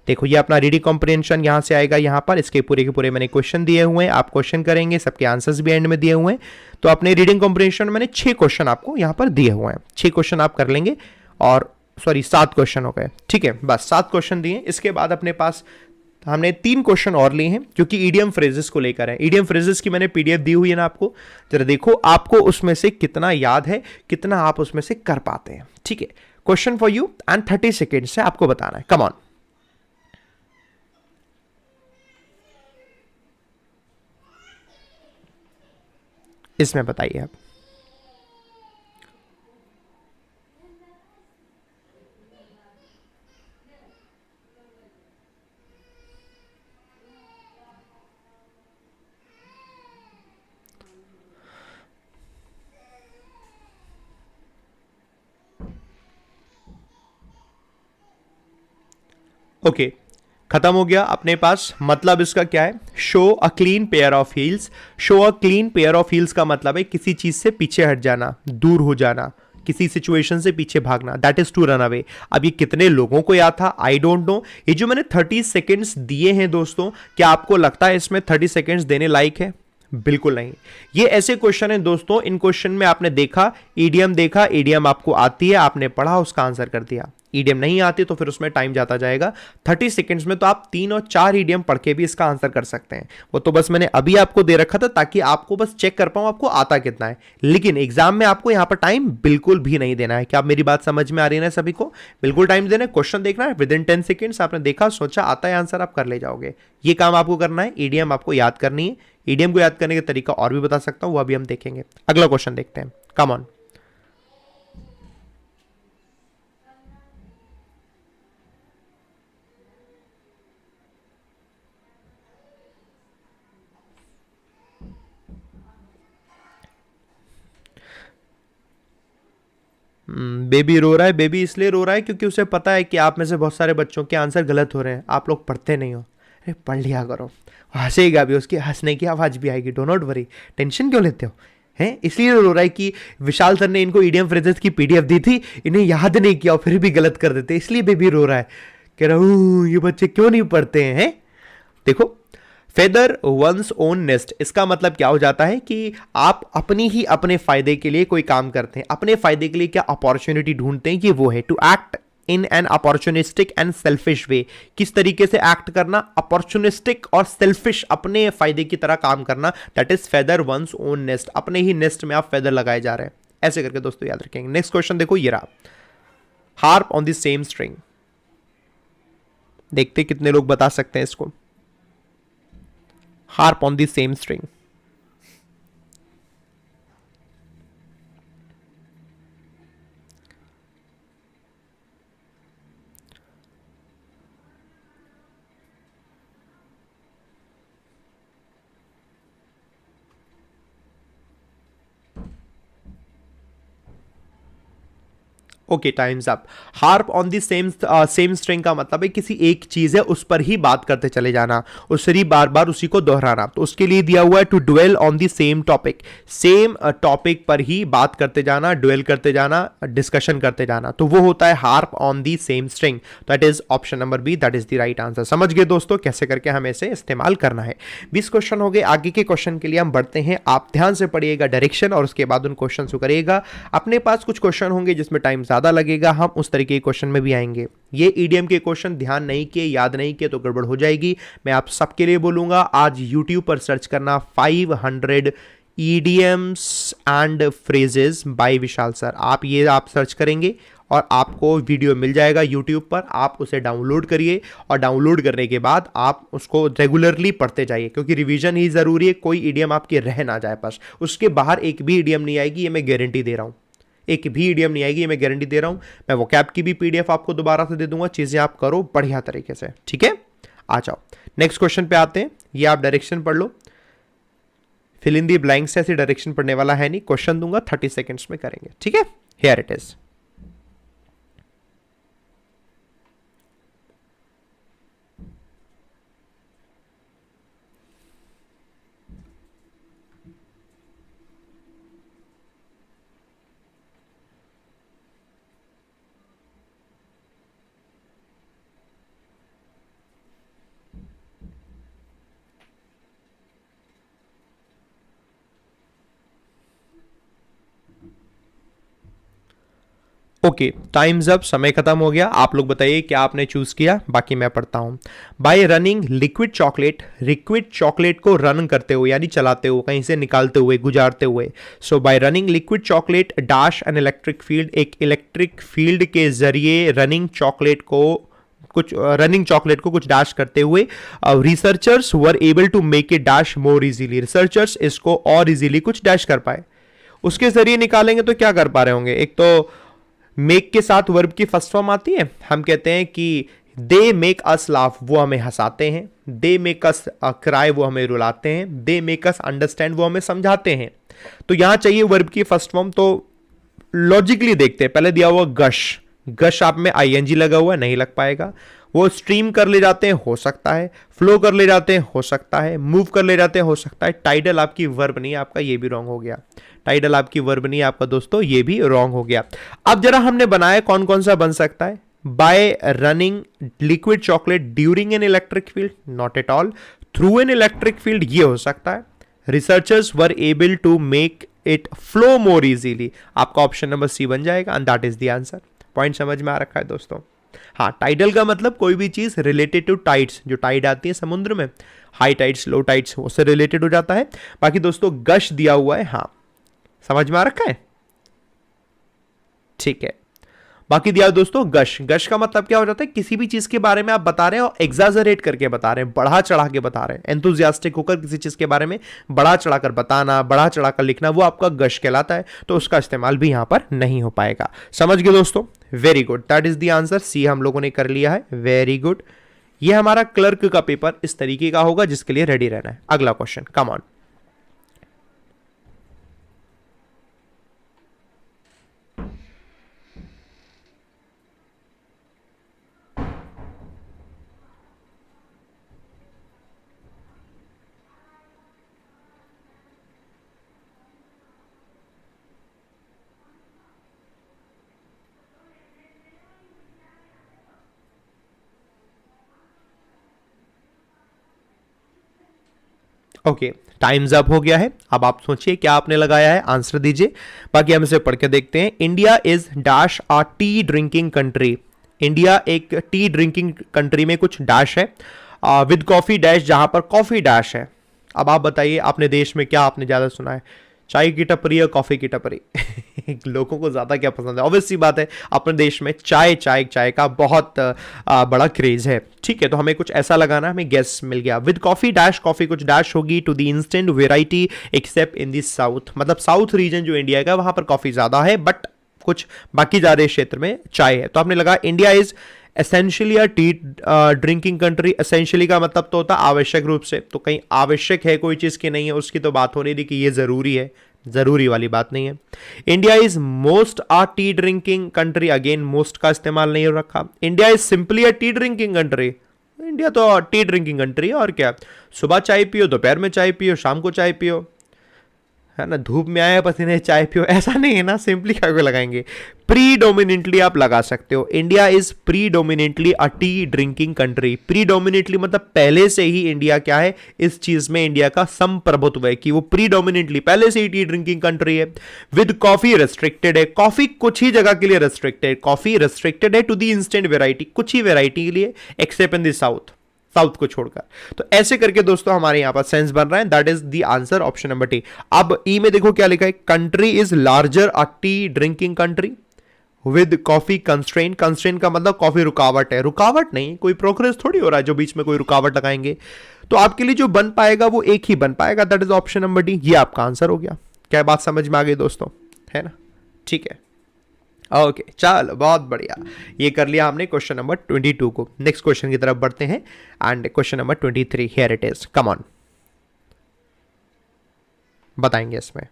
देखो ये अपना रीडिंग कॉम्प्रिहेंशन यहां से आएगा, यहां पर इसके पूरे के पूरे मैंने क्वेश्चन दिए हुए हैं, आप क्वेश्चन करेंगे, सबके आंसर्स भी एंड में दिए हुए हैं। तो अपने रीडिंग कॉम्प्रिहेंशन मैंने 6 क्वेश्चन आपको यहां पर दिए हुए हैं, 6 क्वेश्चन आप कर लेंगे, और सॉरी 7 क्वेश्चन हो गए। ठीक है, बस 7 क्वेश्चन दिए। इसके बाद अपने पास हमने 3 क्वेश्चन और लिए हैं जो कि ईडियम फ्रेजेस को लेकर है। ईडियम फ्रेजेस की मैंने पीडीएफ दी हुई है ना आपको, जरा देखो आपको उसमें से कितना याद है, कितना आप उसमें से कर पाते हैं। ठीक है, question for you and 30 second से आपको बताना है, कम ऑन। इसमें बताइए आप। ओके, खत्म हो गया अपने पास। मतलब इसका क्या है? Show a clean pair of heels. Show a clean pair of heels का मतलब है किसी चीज से पीछे हट जाना, दूर हो जाना, किसी सिचुएशन से पीछे भागना, that is to run away. अब ये कितने लोगों को याद था आई डोंट नो। ये जो मैंने 30 सेकेंड्स दिए हैं दोस्तों, क्या आपको लगता है इसमें 30 सेकेंड्स देने लायक है? बिल्कुल नहीं। ये ऐसे क्वेश्चन हैं दोस्तों, इन क्वेश्चन में आपने देखा ईडीएम आपको आती है, आपने पढ़ा, उसका आंसर कर दिया। ईडीएम नहीं आती तो फिर उसमें टाइम जाता जाएगा। 30 सेकंड्स में तो आप 3 और 4 ईडीएम पढ़ के भी इसका आंसर कर सकते हैं। वो तो बस मैंने अभी आपको दे रखा था ताकि आपको बस चेक कर पाऊं आपको आता कितना है, लेकिन एग्जाम में आपको यहां पर टाइम बिल्कुल भी नहीं देना है। क्या आप मेरी बात समझ में आ रही है ना सभी को? बिल्कुल टाइम देना है, क्वेश्चन देखना है, विद इन 10 सेकंड्स आपने देखा, सोचा, आता है आंसर, आप कर ले जाओगे। ये काम आपको करना है, ईडीएम आपको याद करनी है। ईडीएम को याद करने का तरीका और भी बता सकता हूं, वो अभी हम देखेंगे। अगला क्वेश्चन देखते हैं, कम ऑन। बेबी रो रहा है। बेबी इसलिए रो रहा है क्योंकि उसे पता है कि आप में से बहुत सारे बच्चों के आंसर गलत हो रहे हैं, आप लोग पढ़ते नहीं हो। अरे पढ़ लिया करो, हंसेगा भी, उसकी हंसने की आवाज़ भी आएगी, डो नॉट वरी। टेंशन क्यों लेते हो? हैं इसलिए रो रहा है कि विशाल सर ने इनको ईडीएम फ्रेजेस की पीडीएफ दी थी, इन्हें याद नहीं किया और फिर भी गलत कर देते, इसलिए बेबी रो रहा है। कह रहा हूँ ये बच्चे क्यों नहीं पढ़ते हैं? देखो, फेदर वंस ओन नेस्ट, इसका मतलब क्या हो जाता है कि आप अपनी ही अपने फायदे के लिए कोई काम करते हैं, अपने फायदे के लिए क्या अपॉर्चुनिटी ढूंढते हैं, कि वो है to act in an opportunistic and selfish way. किस तरीके से एक्ट करना? अपॉर्चुनिस्टिक और सेल्फिश, अपने फायदे की तरह काम करना, that is feather one's own nest. अपने ही नेस्ट में आप फेदर लगाए जा रहे हैं, ऐसे करके दोस्तों याद रखेंगे। नेक्स्ट क्वेश्चन देखो, ये रहा, harp on the same string. देखते कितने लोग बता सकते हैं इसको। harp on the same string. Okay, time's up. Harp on the same string का मतलब है किसी एक चीज है उस पर ही बात करते चले जाना, उससे ही बार बार उसी को दोहराना। तो उसके लिए दिया हुआ है to dwell on the same topic, same topic पर ही बात करते जाना, ड्वेल करते जाना, डिस्कशन करते जाना, तो वो होता है harp on the same string. That is option number B, that is the right answer. समझ गए दोस्तों कैसे करके हमें इसे इस्तेमाल करना है। 20 क्वेश्चन हो गए, आगे के क्वेश्चन के लिए हम बढ़ते हैं। आप ध्यान से पढ़िएगा डायरेक्शन और उसके बाद उन क्वेश्चन को करिएगा। अपने पास कुछ क्वेश्चन होंगे जिसमें टाइम ज्यादा लगेगा, हम उस तरीके के क्वेश्चन में भी आएंगे। ये ईडीएम के क्वेश्चन ध्यान नहीं किए, याद नहीं किए तो गड़बड़ हो जाएगी। मैं आप सबके लिए बोलूंगा आज YouTube पर सर्च करना 500 idioms and phrases by Vishal sir. आप सर्च करेंगे और आपको वीडियो मिल जाएगा यूट्यूब पर, आप उसे डाउनलोड करिए और डाउनलोड करने के बाद आप उसको रेगुलरली पढ़ते जाइए, क्योंकि रिवीजन ही ज़रूरी है। कोई ईडियम आपके रह ना जाए पास, उसके बाहर एक भी ईडियम नहीं आएगी, ये मैं गारंटी दे रहा हूँ। एक भी ईडियम नहीं आएगी, ये मैं गारंटी दे रहा हूँ। मैं वोकैब की भी पीडीएफ आपको दोबारा से दे दूंगा, चीज़ें आप करो बढ़िया तरीके से, ठीक है। आ जाओ नेक्स्ट क्वेश्चन पे आते हैं। ये आप डायरेक्शन पढ़ लो, फिल इन दी ब्लैंक्स, ऐसी डायरेक्शन पढ़ने वाला है नहीं, क्वेश्चन दूंगा 30 सेकेंड्स में करेंगे, ठीक है। Here it is. Okay, time's up, समय खत्म हो गया। आप लोग बताइए क्या आपने चूज किया, बाकी मैं पढ़ता हूं। Bye running liquid chocolate, liquid chocolate को रन करते हुए यानी चलाते हुए, कहीं से निकालते हुए, गुजारते हुए। So by running liquid chocolate dash an electric field, एक इलेक्ट्रिक फील्ड के जरिए रनिंग चॉकलेट को कुछ डैश करते हुए researchers were able to make it dash more easily, researchers इसको और इजीली कुछ डैश कर पाए। उसके जरिए निकालेंगे तो क्या कर पा रहे होंगे, एक तो मेक के साथ वर्ब की फर्स्ट फॉर्म आती है, हम कहते हैं कि दे मेक अस लाफ, वो हमें हंसाते हैं। दे मेक अस क्राई, वो हमें रुलाते हैं। दे मेक अस अंडरस्टैंड, वो हमें समझाते हैं। तो यहां चाहिए वर्ब की फर्स्ट फॉर्म, तो लॉजिकली देखते हैं। पहले दिया हुआ गश, गश आप में आईएनजी लगा हुआ है, नहीं लग पाएगा। वो स्ट्रीम कर ले जाते हैं, हो सकता है। फ्लो कर ले जाते हैं, हो सकता है। मूव कर ले जाते हैं, हो सकता है। टाइडल आपकी वर्ब नहीं है आपका, ये भी रॉन्ग हो गया। टाइडल आपकी वर्ब नहीं है आपका दोस्तों, ये भी रॉन्ग हो गया। अब जरा हमने बनाया कौन कौन सा बन सकता है। By running liquid chocolate during an electric field, not at all. Through an electric field, ये हो सकता है। Researchers were able to make it flow more easily, आपका ऑप्शन नंबर सी बन जाएगा and that is the answer. Point समझ में आ रखा है दोस्तों। हाँ, टाइडल का मतलब कोई भी चीज रिलेटेड टू टाइड्स, जो टाइड आती है समुद्र में, हाई टाइड्स, लो टाइड्स, उससे रिलेटेड हो जाता है। बाकी दोस्तों गश दिया हुआ है, हाँ समझ में आ रखा है, ठीक है। बाकी दिया दोस्तों गश, गश का मतलब क्या हो जाता है, किसी भी चीज के बारे में आप बता रहे हैं और एग्जाजरेट करके बता रहे हैं, बढ़ा चढ़ा के बता रहे हैं, एंथुजियास्टिक होकर किसी चीज के बारे में बढ़ा चढ़ाकर बताना, बढ़ा चढ़ाकर लिखना, वो आपका गश कहलाता है। तो उसका इस्तेमाल भी यहां पर नहीं हो पाएगा। समझ गए दोस्तों, very good, that is the answer. C हम लोगों ने कर लिया है, वेरी गुड। ये हमारा क्लर्क का पेपर इस तरीके का होगा जिसके लिए रेडी रहना है। अगला question, come on. Okay, time's up हो गया है। अब आप सोचिए क्या आपने लगाया है, आंसर दीजिए। बाकी हम इसे पढ़ के देखते हैं। India is dash a tea drinking country, India एक टी ड्रिंकिंग कंट्री में कुछ डैश है, विद कॉफी डैश, जहां पर कॉफी डैश है। अब आप बताइए अपने देश में क्या आपने ज्यादा सुना है, चाय की टपरी या कॉफी की टपरी? लोगों को ज्यादा क्या पसंद है? ऑब्वियस सी बात है, अपने देश में चाय चाय चाय का बहुत बड़ा क्रेज है। ठीक है, तो हमें कुछ ऐसा लगाना, हमें गेस मिल गया। विद कॉफी डैश, कॉफी कुछ डैश होगी to the instant variety except in the south, मतलब साउथ रीजन जो इंडिया का, वहां पर कॉफी ज्यादा है, बट कुछ बाकी ज्यादा क्षेत्र में चाय है। तो आपने लगा India is essentially a tea drinking country. Essentially का मतलब तो होता है आवश्यक रूप से, तो कहीं आवश्यक है कोई चीज की नहीं है, उसकी तो बात हो नहीं रही कि ये जरूरी है, जरूरी वाली बात नहीं है। India is most a tea drinking country, again most का इस्तेमाल नहीं हो रखा। India is simply a tea drinking country, India तो टी ड्रिंकिंग कंट्री है, और क्या। सुबह चाय पियो, दोपहर में चाय पियो, शाम को चाय पियो, है ना, धूप में आए पसीने चाय पियो, ऐसा नहीं है ना, सिंपली क्या को लगाएंगे, प्रीडोमिनेंटली आप लगा सकते हो। India is predominantly a tea drinking country. Predominantly मतलब पहले से ही इंडिया क्या है, इस चीज में इंडिया का संप्रभुत्व है कि वो प्रीडोमिनेंटली पहले से ही टी ड्रिंकिंग कंट्री है। विद कॉफी रेस्ट्रिक्टेड है, कॉफी कुछ ही जगह के लिए रेस्ट्रिक्टेड, कॉफी रेस्ट्रिक्टेड है टू द इंस्टेंट वेराइटी, कुछ ही वेराइटी के लिए, accept in the south. South को छोड़कर। तो ऐसे करके दोस्तों हमारे यहां पर सेंस बन रहा है, that is the answer option number D. अब ई में देखो क्या लिखा है, country is larger a tea drinking country with coffee constrain. Constrain का मतलब कॉफी रुकावट है, रुकावट नहीं, कोई प्रोग्रेस थोड़ी हो रहा है जो बीच में कोई रुकावट लगाएंगे। तो आपके लिए जो बन पाएगा वो एक ही बन पाएगा, that is option number D. ये आपका आंसर हो गया। क्या बात समझ में आ गई दोस्तों, है ना? ठीक है, ओके चलो बहुत बढ़िया, ये कर लिया हमने क्वेश्चन नंबर 22 को। नेक्स्ट क्वेश्चन की तरफ बढ़ते हैं and question number 23 here it is, come on, बताएंगे इसमें।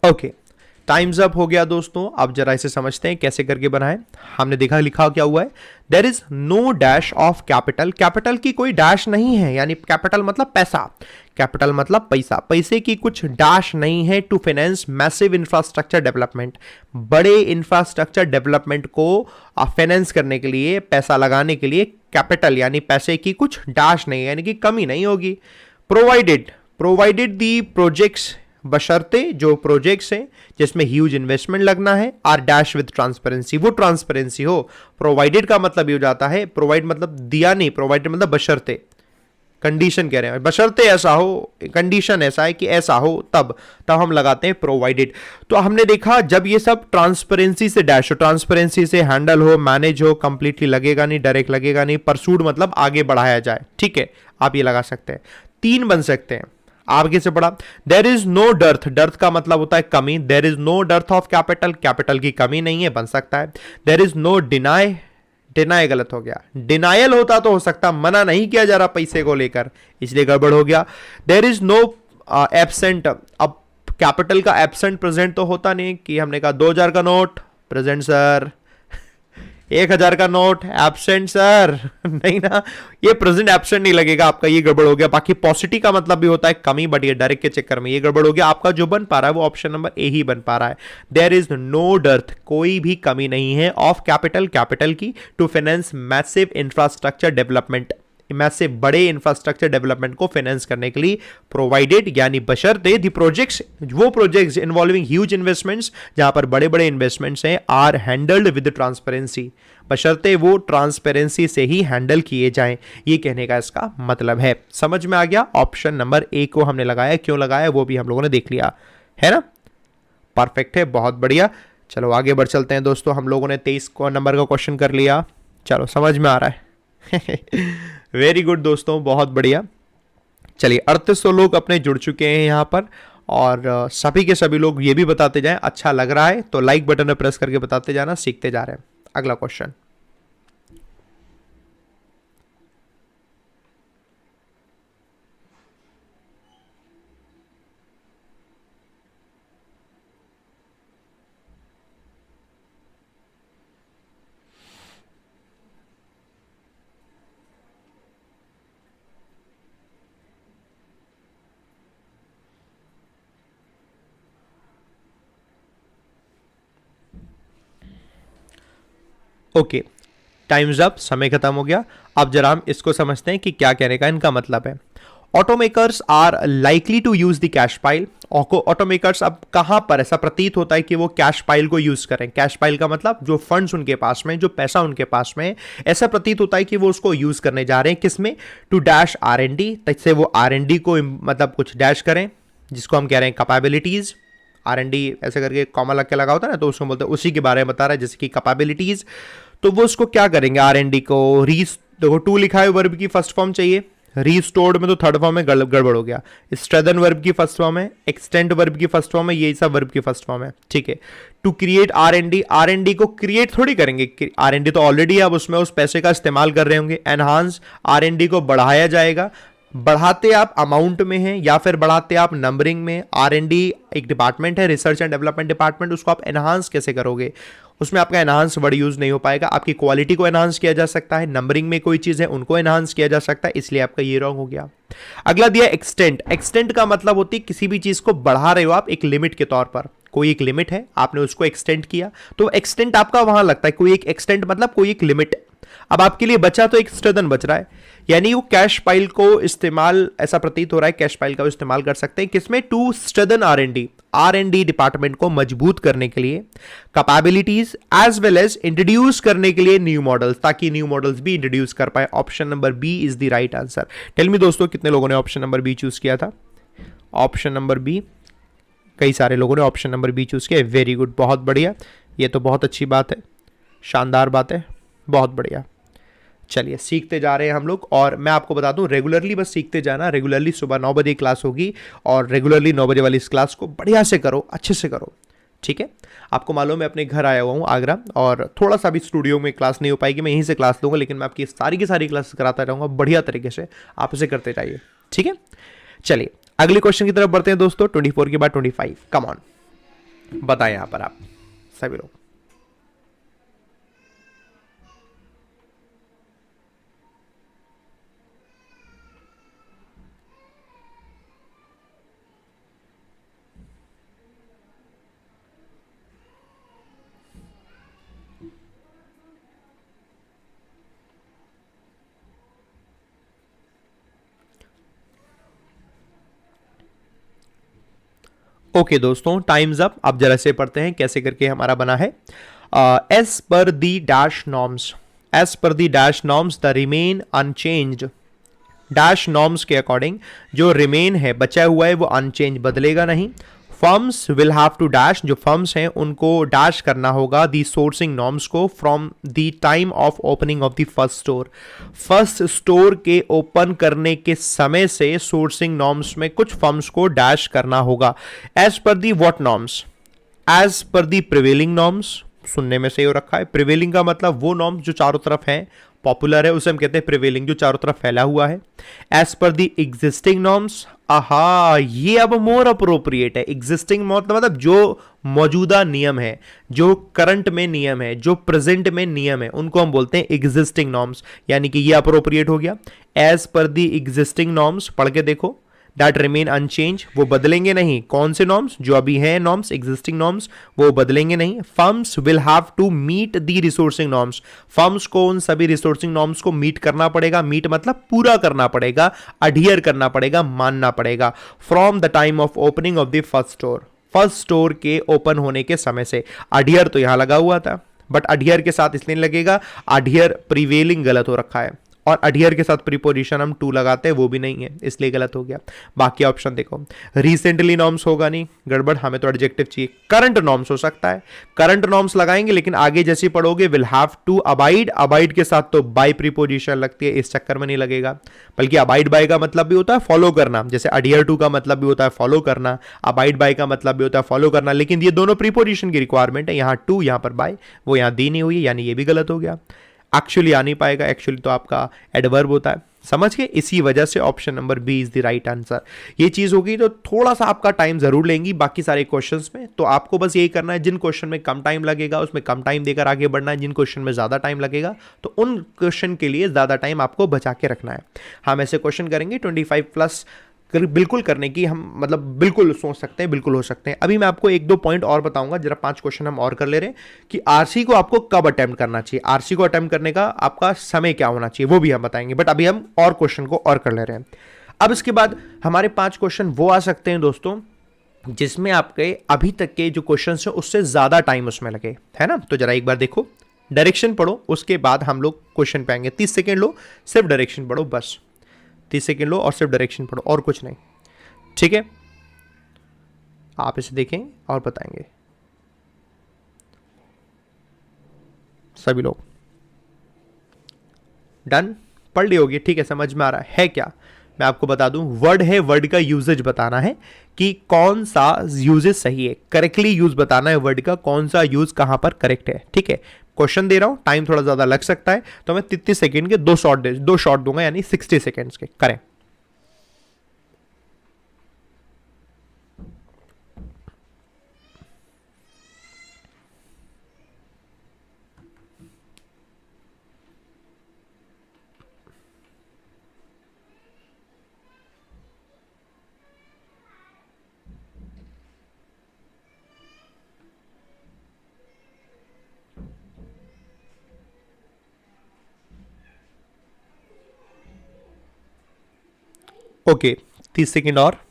ओके, टाइम्स अप हो गया दोस्तों। अब जरा इसे समझते हैं कैसे करके बनाए। हमने देखा लिखा क्या हुआ है, there is no dash of capital. Capital की कोई डैश नहीं है, यानी कैपिटल मतलब पैसा, कैपिटल मतलब पैसा, पैसे की कुछ डैश नहीं है to finance massive infrastructure development. बड़े इंफ्रास्ट्रक्चर डेवलपमेंट को फाइनेंस करने के लिए, पैसा लगाने के लिए कैपिटल यानी पैसे की कुछ डैश नहीं है, यानी कि कमी नहीं होगी। प्रोवाइडेड दी प्रोजेक्ट्स, बशर्ते जो प्रोजेक्ट्स हैं जिसमें ह्यूज इन्वेस्टमेंट लगना है, आर डैश विद ट्रांसपेरेंसी, वो ट्रांसपेरेंसी हो। प्रोवाइडेड का मतलब ये हो जाता है, प्रोवाइड मतलब दिया नहीं, प्रोवाइडेड मतलब बशर्ते, कंडीशन कह रहे हैं, बशर्ते ऐसा हो, कंडीशन ऐसा है कि ऐसा हो, तब हम लगाते हैं प्रोवाइडेड। तो हमने देखा जब ये सब ट्रांसपेरेंसी से डैश हो, ट्रांसपेरेंसी से हैंडल हो, मैनेज हो, कंप्लीटली लगेगा नहीं, डायरेक्ट लगेगा नहीं, परसूड मतलब आगे बढ़ाया जाए, ठीक है, आप ये लगा सकते हैं। 3 बन सकते हैं, आगे से पढ़ा, there is no dearth, dearth का मतलब होता है कमी, there is no dearth of capital, capital की कमी नहीं है, बन सकता है। There is no deny, deny गलत हो गया, डिनायल होता तो हो सकता, मना नहीं किया जा रहा पैसे को लेकर, इसलिए गड़बड़ हो गया। देर इज नो एब्सेंट, अब कैपिटल का एब्सेंट प्रेजेंट तो होता नहीं, कि हमने कहा 2000 का नोट प्रेजेंट सर, 1000 का नोट एब्सेंट सर, नहीं ना, ये प्रेजेंट एब्सेंट नहीं लगेगा आपका, ये गड़बड़ हो गया। बाकी पॉजिटिव का मतलब भी होता है कमी, बट ये डायरेक्ट के चक्कर में ये गड़बड़ हो गया। आपका जो बन पा रहा है वो ऑप्शन नंबर ए ही बन पा रहा है। देयर इज नो डर्थ, कोई भी कमी नहीं है, ऑफ कैपिटल, कैपिटल की, to finance massive infrastructure development, massive बड़े इंफ्रास्ट्रक्चर डेवलपमेंट को फाइनेंस करने के लिए, प्रोवाइडेड यानी बशर्ते दी प्रोजेक्ट्स, वो प्रोजेक्ट्स इन्वॉल्विंग ह्यूज इन्वेस्टमेंट्स, जहां पर बड़े बड़े इन्वेस्टमेंट्स हैं, आर हैंडल्ड विद ट्रांसपेरेंसी, बशर्ते वो ट्रांसपेरेंसी से ही हैंडल किए जाएं, ये कहने का इसका मतलब है। समझ में आ गया? ऑप्शन नंबर ए को हमने लगाया, क्यों लगाया वो भी हम लोगों ने देख लिया है ना, परफेक्ट है, बहुत बढ़िया। चलो आगे बढ़ चलते हैं दोस्तों, हम लोगों ने 23 नंबर का क्वेश्चन कर लिया, चलो समझ में आ रहा है वेरी गुड दोस्तों, बहुत बढ़िया। चलिए 3800 लोग अपने जुड़ चुके हैं यहाँ पर, और सभी के सभी लोग ये भी बताते जाएं अच्छा लग रहा है तो लाइक बटन पर प्रेस करके बताते जाना, सीखते जा रहे हैं। अगला क्वेश्चन, ओके टाइम्स अप, समय खत्म हो गया। अब जरा हम इसको समझते हैं कि क्या कहने का इनका मतलब है। Automakers are likely to use the cash pile, automakers अब कहां पर ऐसा प्रतीत होता है कि वो कैश पाइल को यूज करें। कैश पाइल का मतलब जो फंड्स उनके पास में, जो पैसा उनके पास में, ऐसा प्रतीत होता है कि वो उसको यूज करने जा रहे हैं, किसमें, टू डैश R&D, तैसे वो R&D को मतलब कुछ डैश करें, जिसको हम कह रहे हैं कैपेबिलिटीज। R&D ऐसे करके कॉमा लग के लगा होता है ना, तो उसको बोलते हैं, उसी के बारे में बता रहा है, जैसे कि कैपेबिलिटीज। तो वो उसको क्या करेंगे, R&D को देखो टू लिखा है, वर्ब की फर्स्ट फॉर्म चाहिए, रीस्टोर्ड में तो थर्ड फॉर्म में गड़बड़ हो गया, स्ट्रेंथन वर्ब की फर्स्ट फॉर्म है, एक्सटेंड वर्ब की फर्स्ट फॉर्म है, ये सब वर्ब की फर्स्ट फॉर्म है, ठीक है। टू क्रिएट R&D को क्रिएट थोड़ी करेंगे, R&D तो ऑलरेडी अब उसमें उस पैसे का इस्तेमाल कर रहे होंगे। एनहांस R&D को बढ़ाया जाएगा, बढ़ाते आप अमाउंट में हैं या फिर बढ़ाते आप नंबरिंग में। R&D एक डिपार्टमेंट है, रिसर्च एंड डेवलपमेंट डिपार्टमेंट, उसको आप एनहांस कैसे करोगे? उसमें आपका एनहांस वर्ड यूज नहीं हो पाएगा। आपकी क्वालिटी को एनहांस किया जा सकता है, नंबरिंग में कोई चीज है उनको एनहांस किया जा सकता है, इसलिए आपका ये रॉन्ग हो गया। अगला दिया एक्सटेंट। एक्सटेंट का मतलब होती है किसी भी चीज को बढ़ा रहे हो आप एक लिमिट के तौर पर, कोई एक लिमिट है आपने उसको एक्सटेंड किया, तो एक्सटेंट आपका वहां लगता है। कोई एक एक्सटेंट मतलब कोई एक लिमिट। अब आपके लिए बचा तो एक स्टर्डन बच रहा है, यानी वो कैश फाइल को इस्तेमाल, ऐसा प्रतीत हो रहा है कैश फाइल का इस्तेमाल कर सकते हैं किसमें? टू स्टर्डन R&D डिपार्टमेंट को मजबूत करने के लिए, capabilities as well as introduce करने के लिए न्यू मॉडल्स, ताकि न्यू मॉडल्स भी इंट्रोड्यूस कर पाए। Option number B is the right answer. Tell me दोस्तों, कितने लोगों ने ऑप्शन नंबर बी चूज किया था? ऑप्शन नंबर बी, कई सारे लोगों ने ऑप्शन नंबर बी चूज किया। वेरी गुड, बहुत बढ़िया, ये तो बहुत अच्छी बात है, शानदार बात है, बहुत बढ़िया। चलिए सीखते जा रहे हैं हम लोग, और मैं आपको बता दूं रेगुलरली बस सीखते जाना। रेगुलरली सुबह 9 बजे क्लास होगी और रेगुलरली 9 बजे वाली इस क्लास को बढ़िया से करो, अच्छे से करो, ठीक है? आपको मालूम है अपने घर आया हुआ हूँ आगरा, और थोड़ा सा भी स्टूडियो में क्लास नहीं हो पाएगी, मैं यहीं से क्लास लूँगा, लेकिन मैं आपकी सारी की सारी क्लास कराता रहूँगा बढ़िया तरीके से, आप इसे करते जाइए, ठीक है? चलिए अगले क्वेश्चन की तरफ बढ़ते हैं दोस्तों। 24 के बाद 25, कम ऑन, बताएं यहाँ पर आप सभी लोग। ओके दोस्तों, टाइम्स अप। अब जरा से पढ़ते हैं कैसे करके हमारा बना है। As per the dash norms, as per the dash norms the remain unchanged. Dash norms के अकॉर्डिंग जो रिमेन है, बचा हुआ है, वो अनचेंज, बदलेगा नहीं। Firms will have to dash, जो फर्म्स हैं उनको डैश करना होगा दी सोर्सिंग नॉर्म्स को from the time of opening of the first store. First store के ओपन करने के समय से सोर्सिंग नॉर्म्स में कुछ फर्म्स को डैश करना होगा। As per the what norms? As per the prevailing norms. सुनने में सही हो रखा है। प्रिवेलिंग का मतलब वो नॉर्म्स जो चारों तरफ है, पॉपुलर है, उसे हम कहते हैं प्रिवेलिंग, जो चारों तरफ फैला हुआ है। As per the existing norms, आहा, ये अब मोर अप्रोप्रिएट है। एग्जिस्टिंग मतलब जो मौजूदा नियम है, जो करंट में नियम है, जो प्रेजेंट में नियम है, उनको हम बोलते हैं एग्जिस्टिंग नॉर्म्स, यानी कि ये अप्रोप्रिएट हो गया। As per the existing norms, पढ़ के देखो, दैट रिमेन अनचेंज, वो बदलेंगे नहीं। कौन से नॉर्म्स? जो अभी हैं नॉर्म्स, एग्जिस्टिंग नॉर्म्स, वो बदलेंगे नहीं। Firms will have to meet the resourcing norms, firms को उन सभी रिसोर्सिंग नॉर्म्स को मीट करना पड़ेगा। मीट मतलब पूरा करना पड़ेगा, अडियर करना पड़ेगा, मानना पड़ेगा। From the time of opening of the first store, first store के ओपन होने के समय से। अडियर तो यहां लगा हुआ था, बट अडियर के साथ इसलिए लगेगा, अडियर प्रिवेलिंग गलत हो रखा है, और अडियर के साथ प्रीपोजिशन हम टू लगाते हैं, वो भी नहीं है, इसलिए गलत हो गया। बाकी ऑप्शन देखो, रिसेंटली नॉर्म्स होगा नहीं, गड़बड़, हमें तो एडजेक्टिव चाहिए। करंट नॉर्म्स हो सकता है, करंट नॉर्म्स लगाएंगे, लेकिन आगे जैसे पढ़ोगे will have to abide, abide के साथ तो बाय प्रीपोजिशन लगती है, इस चक्कर में नहीं लगेगा। बल्कि अबाइड बाय का मतलब भी होता है फॉलो करना, जैसे अडियर टू का मतलब भी होता है फॉलो करना, अबाइड बाय का मतलब भी होता है फॉलो करना, लेकिन ये दोनों प्रीपोजिशन की रिक्वायरमेंट है, यहाँ टू, यहाँ पर बाय, वो यहाँ दी नहीं हुई, यानी ये भी गलत हो गया। एक्चुअली आ नहीं पाएगा, एक्चुअली तो आपका एडवर्ब होता है, समझ गए? इसी वजह से option number B is the right answer. ये चीज होगी तो थोड़ा सा आपका टाइम जरूर लेंगी बाकी सारे क्वेश्चंस में, तो आपको बस यही करना है, जिन क्वेश्चन में कम टाइम लगेगा उसमें कम टाइम देकर आगे बढ़ना है, जिन क्वेश्चन में ज्यादा टाइम लगेगा तो उन क्वेश्चन के लिए ज्यादा टाइम आपको बचा के रखना है। हम ऐसे क्वेश्चन करेंगे 25+ बिल्कुल करने की, हम मतलब बिल्कुल सोच सकते हैं, बिल्कुल हो सकते हैं। अभी मैं आपको 1-2 पॉइंट और बताऊंगा, जरा 5 क्वेश्चन हम और कर ले रहे हैं कि आरसी को आपको कब अटेम्प्ट करना चाहिए, आरसी को अटेम्प्ट करने का आपका समय क्या होना चाहिए, वो भी हम बताएंगे। बट अभी हम और क्वेश्चन को और कर ले रहे हैं। अब इसके बाद हमारे 5 क्वेश्चन वो आ सकते हैं दोस्तों जिसमें आपके अभी तक के जो क्वेश्चन है उससे ज्यादा टाइम उसमें लगे, है ना? तो जरा एक बार देखो, डायरेक्शन पढ़ो, उसके बाद हम लोग क्वेश्चन पे आएंगे। 30 सेकेंड लो, सिर्फ डायरेक्शन पढ़ो, बस 30 सेकेंड लो और सिर्फ डायरेक्शन पढ़ो, और कुछ नहीं, ठीक है? आप इसे देखें और बताएंगे सभी लोग। डन, पढ़ ली होगी, ठीक है, समझ में आ रहा है क्या? मैं आपको बता दूं, वर्ड है, वर्ड का यूजेज बताना है कि कौन सा यूजेज सही है, करेक्टली यूज बताना है वर्ड का, कौन सा यूज कहां पर करेक्ट है, ठीक है? क्वेश्चन दे रहा हूं, टाइम थोड़ा ज्यादा लग सकता है, तो मैं 33 सेकंड के 2 शॉट दूंगा, यानी 60 सेकंड्स के। करें, ओके, 30 सेकंड और।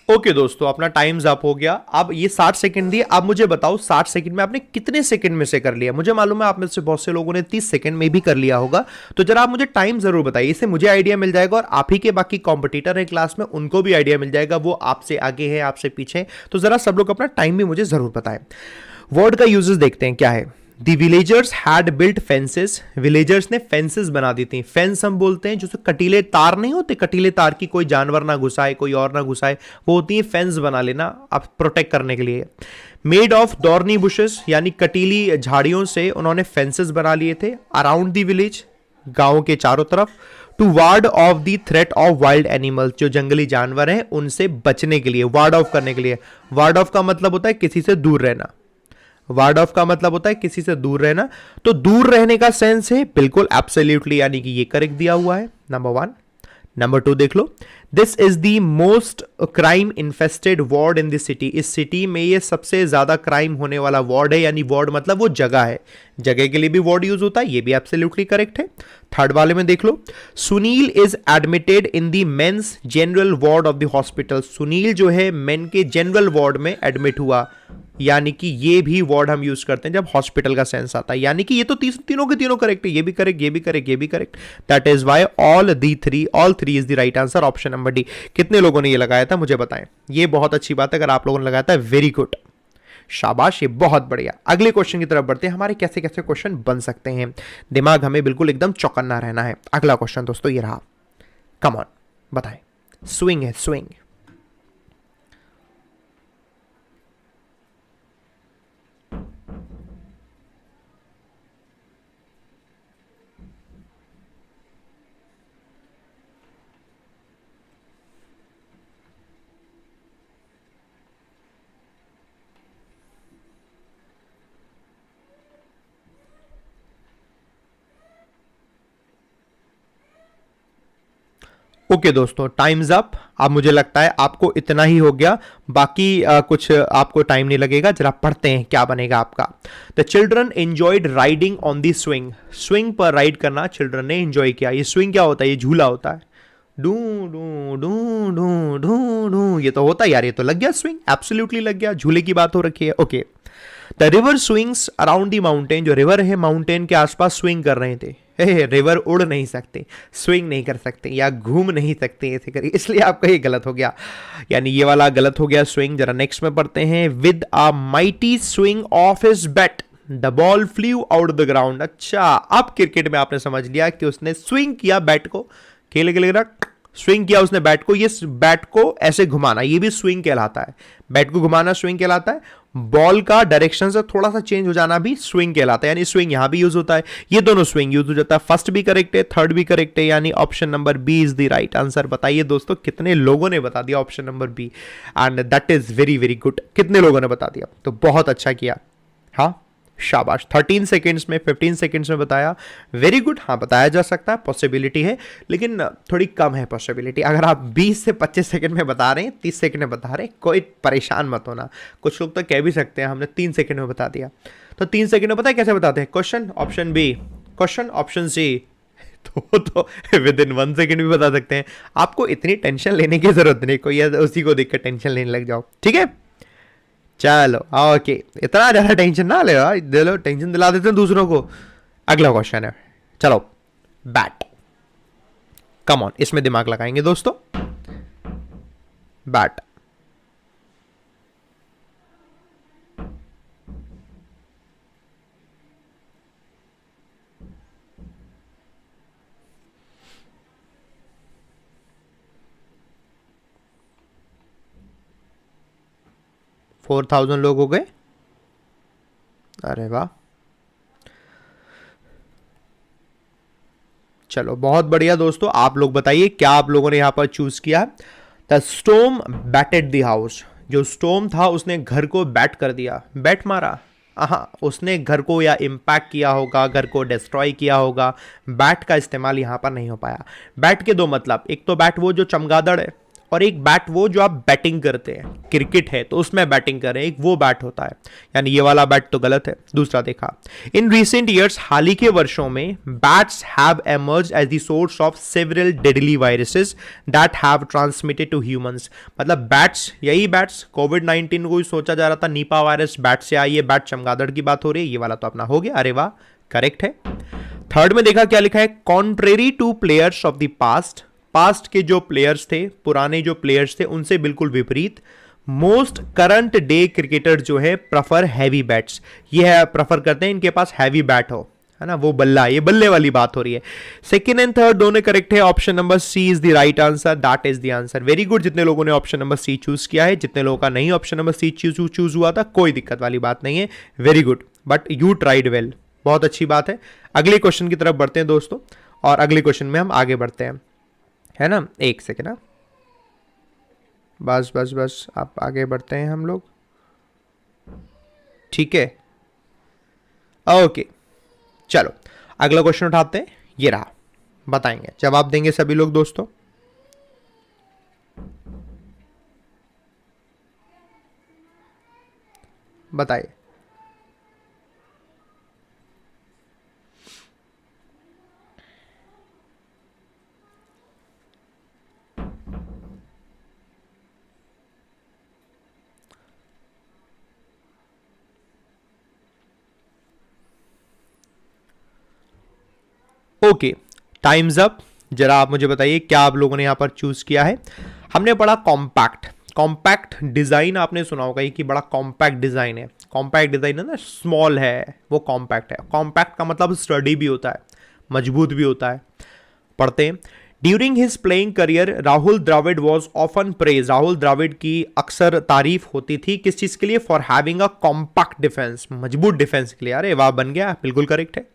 ओके दोस्तों, अपना टाइम्स अप हो गया। अब ये 60 सेकंड दिए। अब मुझे बताओ 60 सेकंड में आपने कितने सेकंड में से कर लिया। मुझे मालूम है आप में से बहुत से लोगों ने 30 सेकंड में भी कर लिया होगा। तो जरा आप मुझे टाइम जरूर बताइए, इससे मुझे आइडिया मिल जाएगा और आप ही के बाकी कॉम्पिटिटर है क्लास में, उनको भी आइडिया मिल जाएगा। वो आपसे आगे है, आपसे पीछे है। तो जरा सब लोग अपना टाइम भी मुझे जरूर बताएं। वर्ड का यूजेस देखते हैं क्या है। The villagers had built fences. Villagers ने फेंसेस बना दी थी। फेंस हम बोलते हैं जो कटीले तार नहीं होते, कटीले तार की कोई जानवर ना घुसाए, कोई और ना घुसाए, वो होती है फेंस बना लेना आप प्रोटेक्ट करने के लिए। मेड ऑफ डॉर्नी बुशेस, यानी कटीली झाड़ियों से उन्होंने फेंसेस बना लिए थे अराउंड द विलेज, गांव के चारों तरफ। To ward of the threat of wild animals, जो जंगली जानवर हैं उनसे बचने के लिए, वार्ड ऑफ करने के लिए। वार्ड ऑफ का मतलब होता है किसी से दूर रहना। वार्ड ऑफ का मतलब होता है किसी से दूर रहना। तो दूर रहने का सेंस है बिल्कुल एब्सोल्युटली, यानी कि ये करेक्ट दिया हुआ है, नंबर 1। नंबर 2 देख लो। This is the most crime infested ward in the city. इस सिटी में ये सबसे ज्यादा क्राइम होने वाला वार्ड है, यानी वार्ड मतलब वो जगह है, जगह के लिए भी वार्ड यूज होता है, ये भी एब्सोल्युटली करेक्ट है। थर्ड वाले में देख लो। Sunil is admitted in the men's general ward of the hospital. Sunil जो है मेन के जनरल वार्ड में एडमिट हुआ, यानी कि ये भी वर्ड हम यूज करते हैं जब हॉस्पिटल का सेंस आता है। यानी कि ये तो तीनों के तीनों करेक्ट है, ये भी करेक्ट, ये भी करेक्ट, ये भी correct. That is why all three is the right answer, option number D. कितने लोगों ने ये लगाया था मुझे बताएं। ये बहुत अच्छी बात है, अगर आप लोगों ने लगाया था वेरी गुड, शाबाश, ये बहुत बढ़िया। अगले क्वेश्चन की तरफ बढ़ते हैं। हमारे कैसे कैसे क्वेश्चन बन सकते हैं, दिमाग हमें बिल्कुल एकदम चौकन्ना रहना है। अगला क्वेश्चन दोस्तों ये रहा, कम ऑन बताएं। स्विंग है, स्विंग। ओके दोस्तों, टाइम्स अप। अब मुझे लगता है आपको इतना ही हो गया, बाकी कुछ आपको टाइम नहीं लगेगा। जरा पढ़ते हैं क्या बनेगा आपका। The children enjoyed riding on the swing. Swing पर राइड करना चिल्ड्रन ने एंजॉय किया। ये स्विंग क्या होता है? ये झूला होता है। Do do do do do do, ये तो होता है यार, ये तो लग गया स्विंग, एब्सोल्युटली लग गया, झूले की बात हो रखी है। Okay. The river swings around the mountain. जो रिवर है माउंटेन के आसपास स्विंग कर रहे थे। रिवर उड़ नहीं सकते, स्विंग नहीं कर सकते या घूम नहीं सकते ऐसे करिए, इसलिए आपका ये गलत हो गया, यानी ये वाला गलत हो गया स्विंग। जरा नेक्स्ट में पढ़ते हैं। With a mighty swing of his bat the ball flu out the ground. अच्छा, अब क्रिकेट में आपने समझ लिया कि उसने स्विंग किया बैट को, खेले खेले स्विंग किया उसने बैट को। ये बैट को ऐसे घुमाना, ये भी स्विंग कहलाता है। बैट को घुमाना स्विंग कहलाता है। बॉल का डायरेक्शन से थोड़ा सा चेंज हो जाना भी स्विंग कहलाता है, यानी स्विंग यहां भी यूज होता है। ये दोनों स्विंग यूज हो जाता है। फर्स्ट भी करेक्ट है, थर्ड भी करेक्ट है, यानी option number B is the right answer. बताइए दोस्तों कितने लोगों ने बता दिया option number B, and that is very very good. कितने लोगों ने बता दिया? तो बहुत अच्छा किया, हाँ शाबाश। 13 सेकेंड्स में, 15 सेकेंड्स में बताया, वेरी गुड। हाँ बताया जा सकता है, पॉसिबिलिटी है, लेकिन थोड़ी कम है पॉसिबिलिटी। अगर आप 20 से 25 सेकेंड में बता रहे हैं, 30 सेकेंड में बता रहे हैं, कोई परेशान मत होना। कुछ लोग तो कह भी सकते हैं हमने 3 सेकेंड में बता दिया। तो 3 सेकेंड में पता है कैसे बताते हैं? Question option B, question option C, तो विद इन 1 सेकेंड भी बता सकते हैं। आपको इतनी टेंशन लेने की जरूरत नहीं, कोई उसी को देख कर टेंशन लेने लग जाओ, ठीक है? चलो ओके, इतना ज्यादा टेंशन ना ले, दे लो, टेंशन दिला देते हैं दूसरों को। अगला क्वेश्चन है, चलो बैट, कम ऑन, इसमें दिमाग लगाएंगे दोस्तों। बैट, $4,000 लोग हो गए। अरे वाह, चलो बहुत बढ़िया दोस्तों। आप लोग बताइए क्या आप लोगों ने यहां पर चूज किया। The storm batted the house, जो स्टोम था उसने घर को बैट कर दिया, बैट मारा, हाँ उसने घर को या इम्पैक्ट किया होगा, घर को डिस्ट्रॉय किया होगा। बैट का इस्तेमाल यहाँ पर नहीं हो पाया। बैट के दो मतलब, एक तो बैट वो जो चमगादड़ है और एक बैट वो जो आप बैटिंग करते हैं, क्रिकेट है तो उसमें बैटिंग करें, एक वो बैट होता है, यानी ये वाला बैट तो गलत है। दूसरा देखा, इन रिसेंट ईयर्स, हाल ही के वर्षों में, bats have emerged as the source of several deadly viruses that have transmitted to humans. मतलब बैट्स, यही बैट्स, कोविड-19 को ही सोचा जा रहा था निपा वायरस बैट से आई है, बैट चमगादड़ की बात हो रही है, ये वाला तो अपना हो गया, अरे वाह करेक्ट है। थर्ड में देखा क्या लिखा है, contrary two players of the past, past के जो प्लेयर्स थे, पुराने जो प्लेयर्स थे उनसे बिल्कुल विपरीत, मोस्ट करंट डे क्रिकेटर जो है प्रेफर हैवी बैट्स, ये है प्रेफर करते हैं इनके पास हैवी बैट हो, है ना, वो बल्ला, ये बल्ले वाली बात हो रही है। सेकंड एंड थर्ड दोनों करेक्ट है, option number C is the right answer, that is the answer. Very good, जितने लोगों ने ऑप्शन नंबर सी चूज किया है, जितने लोगों का नहीं ऑप्शन नंबर सी चूज हुआ था, कोई दिक्कत वाली बात नहीं है, very good, but you tried well, बहुत अच्छी बात है। अगले क्वेश्चन की तरफ बढ़ते हैं दोस्तों, और अगले क्वेश्चन में हम आगे बढ़ते हैं, है ना, एक सेकेंड ना, बस बस बस, आप आगे बढ़ते हैं हम लोग, ठीक है, ओके चलो अगला क्वेश्चन उठाते हैं, ये रहा, बताएंगे, जवाब देंगे सभी लोग दोस्तों। बताइए, ओके टाइम्स अप। जरा आप मुझे बताइए क्या आप लोगों ने यहां पर चूज किया है। हमने पढ़ा कॉम्पैक्ट, कॉम्पैक्ट डिजाइन आपने सुना होगा कि बड़ा कॉम्पैक्ट डिजाइन है, कॉम्पैक्ट डिजाइन है ना, स्मॉल है वो कॉम्पैक्ट है। कॉम्पैक्ट का मतलब स्टडी भी होता है, मजबूत भी होता है। पढ़ते हैं, during his playing career Rahul Dravid was often praise, Rahul Dravid की अक्सर तारीफ होती थी किस चीज के लिए, for having a compact defence, मजबूत डिफेंस के लिए। अरे वाह, बन गया, बिल्कुल करेक्ट है।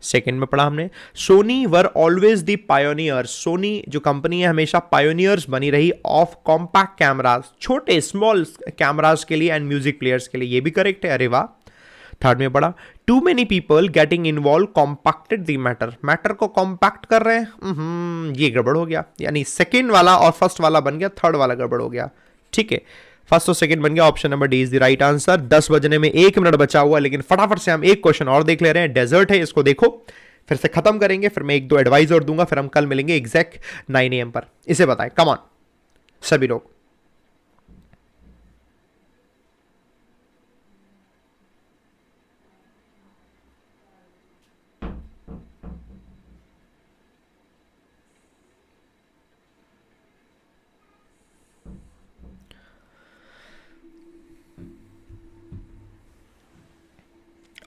सेकेंड में पढ़ा हमने, Sony were always the pioneers, Sony जो कंपनी है हमेशा पायोनियर्स बनी रही ऑफ कॉम्पैक्ट कैमरास, छोटे स्मॉल कैमरास के लिए एंड म्यूजिक प्लेयर्स के लिए, ये भी करेक्ट है, अरे वाह। थर्ड में पढ़ा, too many people getting involve compacted the matter, matter को कॉम्पैक्ट कर रहे हैं, ये गड़बड़ हो गया, यानी सेकेंड वाला और फर्स्ट वाला बन गया, थर्ड वाला गड़बड़ हो गया, ठीक है। फर्स्ट और सेकंड बन गया, option number D is the right answer. 10 बजने में 1 मिनट बचा हुआ, लेकिन फटाफट से हम एक क्वेश्चन और देख ले रहे हैं, डेजर्ट है, इसको देखो, फिर से खत्म करेंगे, फिर मैं 1-2 एडवाइस और दूंगा, फिर हम कल मिलेंगे एग्जैक्ट 9 AM पर। इसे बताएं, कम ऑन सभी लोग।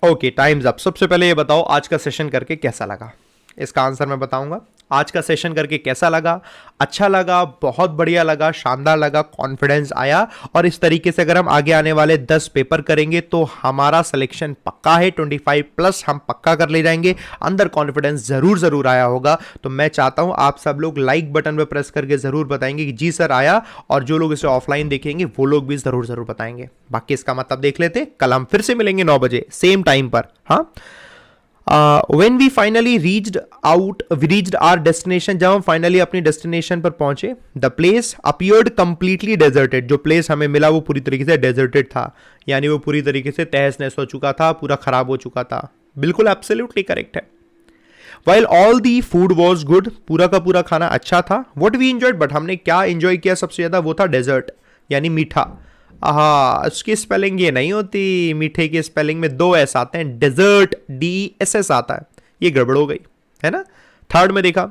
Okay time's up. सबसे पहले ये बताओ आज का सेशन करके कैसा लगा, इसका आंसर मैं बताऊंगा। आज का सेशन करके कैसा लगा, अच्छा लगा, बहुत बढ़िया लगा, शानदार लगा, कॉन्फिडेंस आया, और इस तरीके से अगर हम आगे आने वाले 10 पेपर करेंगे तो हमारा सिलेक्शन पक्का है, 25+ हम पक्का कर ले जाएंगे। अंदर कॉन्फिडेंस जरूर आया होगा, तो मैं चाहता हूं आप सब लोग लाइक बटन पे प्रेस करके जरूर बताएंगे कि जी सर आया, और जो लोग इसे ऑफलाइन देखेंगे वो लोग भी जरूर बताएंगे। बाकी इसका मतलब देख लेते, कल हम फिर से मिलेंगे 9 बजे सेम टाइम पर। हाँ, when we finally reached our destination, जब हम फाइनली अपनी डेस्टिनेशन पर पहुंचे, the place appeared completely deserted, जो प्लेस हमें मिला वो पूरी तरीके से डेजर्टेड था, यानी वो पूरी तरीके से तहस नहस हो चुका था, पूरा खराब हो चुका था। बिल्कुल एब्सोल्युटली करेक्ट है। While all the food was good, पूरा का पूरा खाना अच्छा था, what we enjoyed, बट हमने क्या एंजॉय किया सबसे ज्यादा, वो था डेजर्ट, यानी मीठा। उसकी स्पेलिंग ये नहीं होती, मीठे की स्पेलिंग में 2 S आते हैं, डेजर्ट DSS आता है, ये गड़बड़ हो गई है ना। थर्ड में देखा,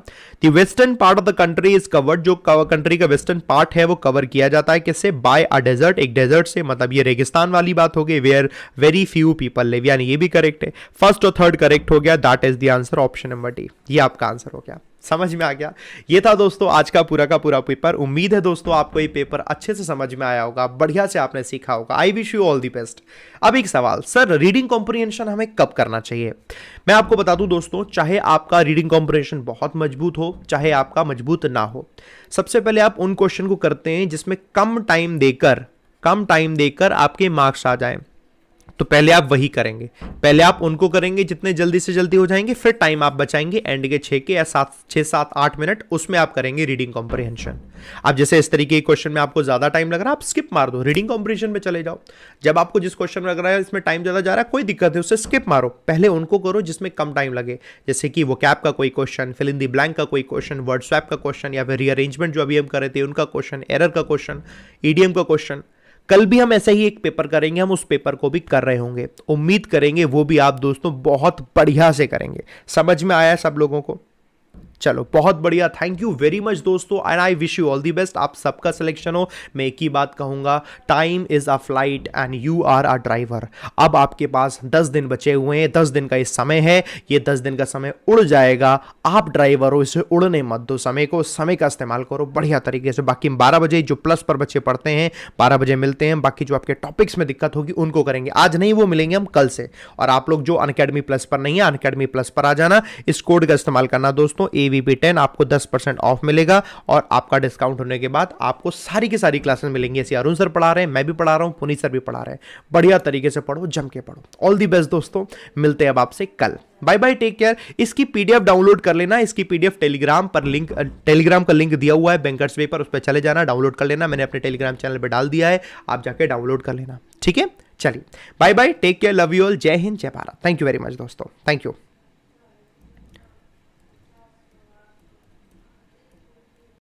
the western part of the country is covered, जो कंट्री का वेस्टर्न पार्ट है वो कवर किया जाता है किससे, बाय अ डेजर्ट, एक डेजर्ट से, मतलब ये रेगिस्तान वाली बात हो गई, where very few people live, यानी ये भी करेक्ट है। फर्स्ट और थर्ड करेक्ट हो गया, that is the answer, option number D, ये आपका आंसर हो गया। समझ में आ गया। ये था दोस्तों आज का पूरा पेपर। उम्मीद है दोस्तों आपको ये पेपर अच्छे से समझ में आया होगा, बढ़िया से आपने सीखा होगा। आई wish you all the best. अब एक सवाल, सर रीडिंग कॉम्प्रिहेंशन हमें कब करना चाहिए? मैं आपको बता दूं दोस्तों, चाहे आपका रीडिंग कॉम्प्रिहेंशन बहुत मजबूत हो, चाहे आपका मजबूत ना हो, सबसे पहले आप उन क्वेश्चन को करते हैं जिसमें कम टाइम देकर आपके मार्क्स आ जाएं। तो पहले आप वही करेंगे, पहले आप उनको करेंगे जितने जल्दी से जल्दी हो जाएंगे, फिर टाइम आप बचाएंगे एंड के 6 या 7 मिनट, उसमें आप करेंगे रीडिंग कॉम्प्रिहेंशन। अब जैसे इस तरीके के क्वेश्चन में आपको ज्यादा टाइम लग रहा है, आप स्किप मार दो, रीडिंग कॉम्प्रिहेंशन में चले जाओ। जब आपको जिस क्वेश्चन में लग रहा है इसमें टाइम ज्यादा जा रहा है, कोई दिक्कत है, उससे स्किप मारो, पहले उनको करो जिसमें कम टाइम लगे। जैसे कि वोकैब का कोई question, fill in the blank का कोई क्वेश्चन, वर्ड स्वैप का क्वेश्चन, या फिर रीअरेंजमेंट जो अभी हम कर रहे थे उनका क्वेश्चन, एरर का क्वेश्चन, ईडीएम का क्वेश्चन। कल भी हम ऐसा ही एक पेपर करेंगे, हम उस पेपर को भी कर रहे होंगे। उम्मीद करेंगे वो भी आप दोस्तों बहुत बढ़िया से करेंगे। समझ में आया सब लोगों को? चलो बहुत बढ़िया, थैंक यू वेरी मच दोस्तों and I wish you all the best. आप सबका सिलेक्शन हो। मैं एक ही बात कहूंगा, time is a flight and you are a driver. अब आपके पास 10 दिन बचे हुए हैं, 10 दिन का ये समय है, ये 10 दिन का समय उड़ जाएगा। आप ड्राइवर हो, इसे उड़ने मत दो, समय को, समय का इस्तेमाल करो बढ़िया तरीके से। बाकी 12 बजे जो प्लस पर बच्चे पढ़ते हैं 12 बजे मिलते हैं, बाकी जो आपके टॉपिक्स में दिक्कत होगी उनको करेंगे, आज नहीं वो मिलेंगे हम कल से। और आप लोग जो अनअकैडमी प्लस पर नहीं है, अनअकैडमी प्लस पर आ जाना, इस कोड का इस्तेमाल करना दोस्तों, AVP10, आपको 10% ऑफ मिलेगा और आपका डिस्काउंट होने के बाद आपको सारी की सारी क्लासेस मिलेंगी। ऐसे अरुण सर पढ़ा रहे हैं, मैं भी पढ़ा रहा हूं, पुनीत सर भी पढ़ा रहे हैं। बढ़िया तरीके से पढ़ो, जम के पढ़ो। ऑल दी बेस्ट दोस्तों, मिलते हैं अब आपसे कल। Bye bye, take care. इसकी PDF डाउनलोड कर लेना, इसकी PDF टेलीग्राम का लिंक दिया हुआ है बैंकर्स वे पर, उस पर चले जाना, डाउनलोड कर लेना। मैंने अपने टेलीग्राम चैनल पर डाल दिया है, आप जाके डाउनलोड कर लेना, ठीक है? चलिए bye bye, take care, love you all, जय हिंद, जय Bharat. Thank you very much दोस्तों, थैंक यू।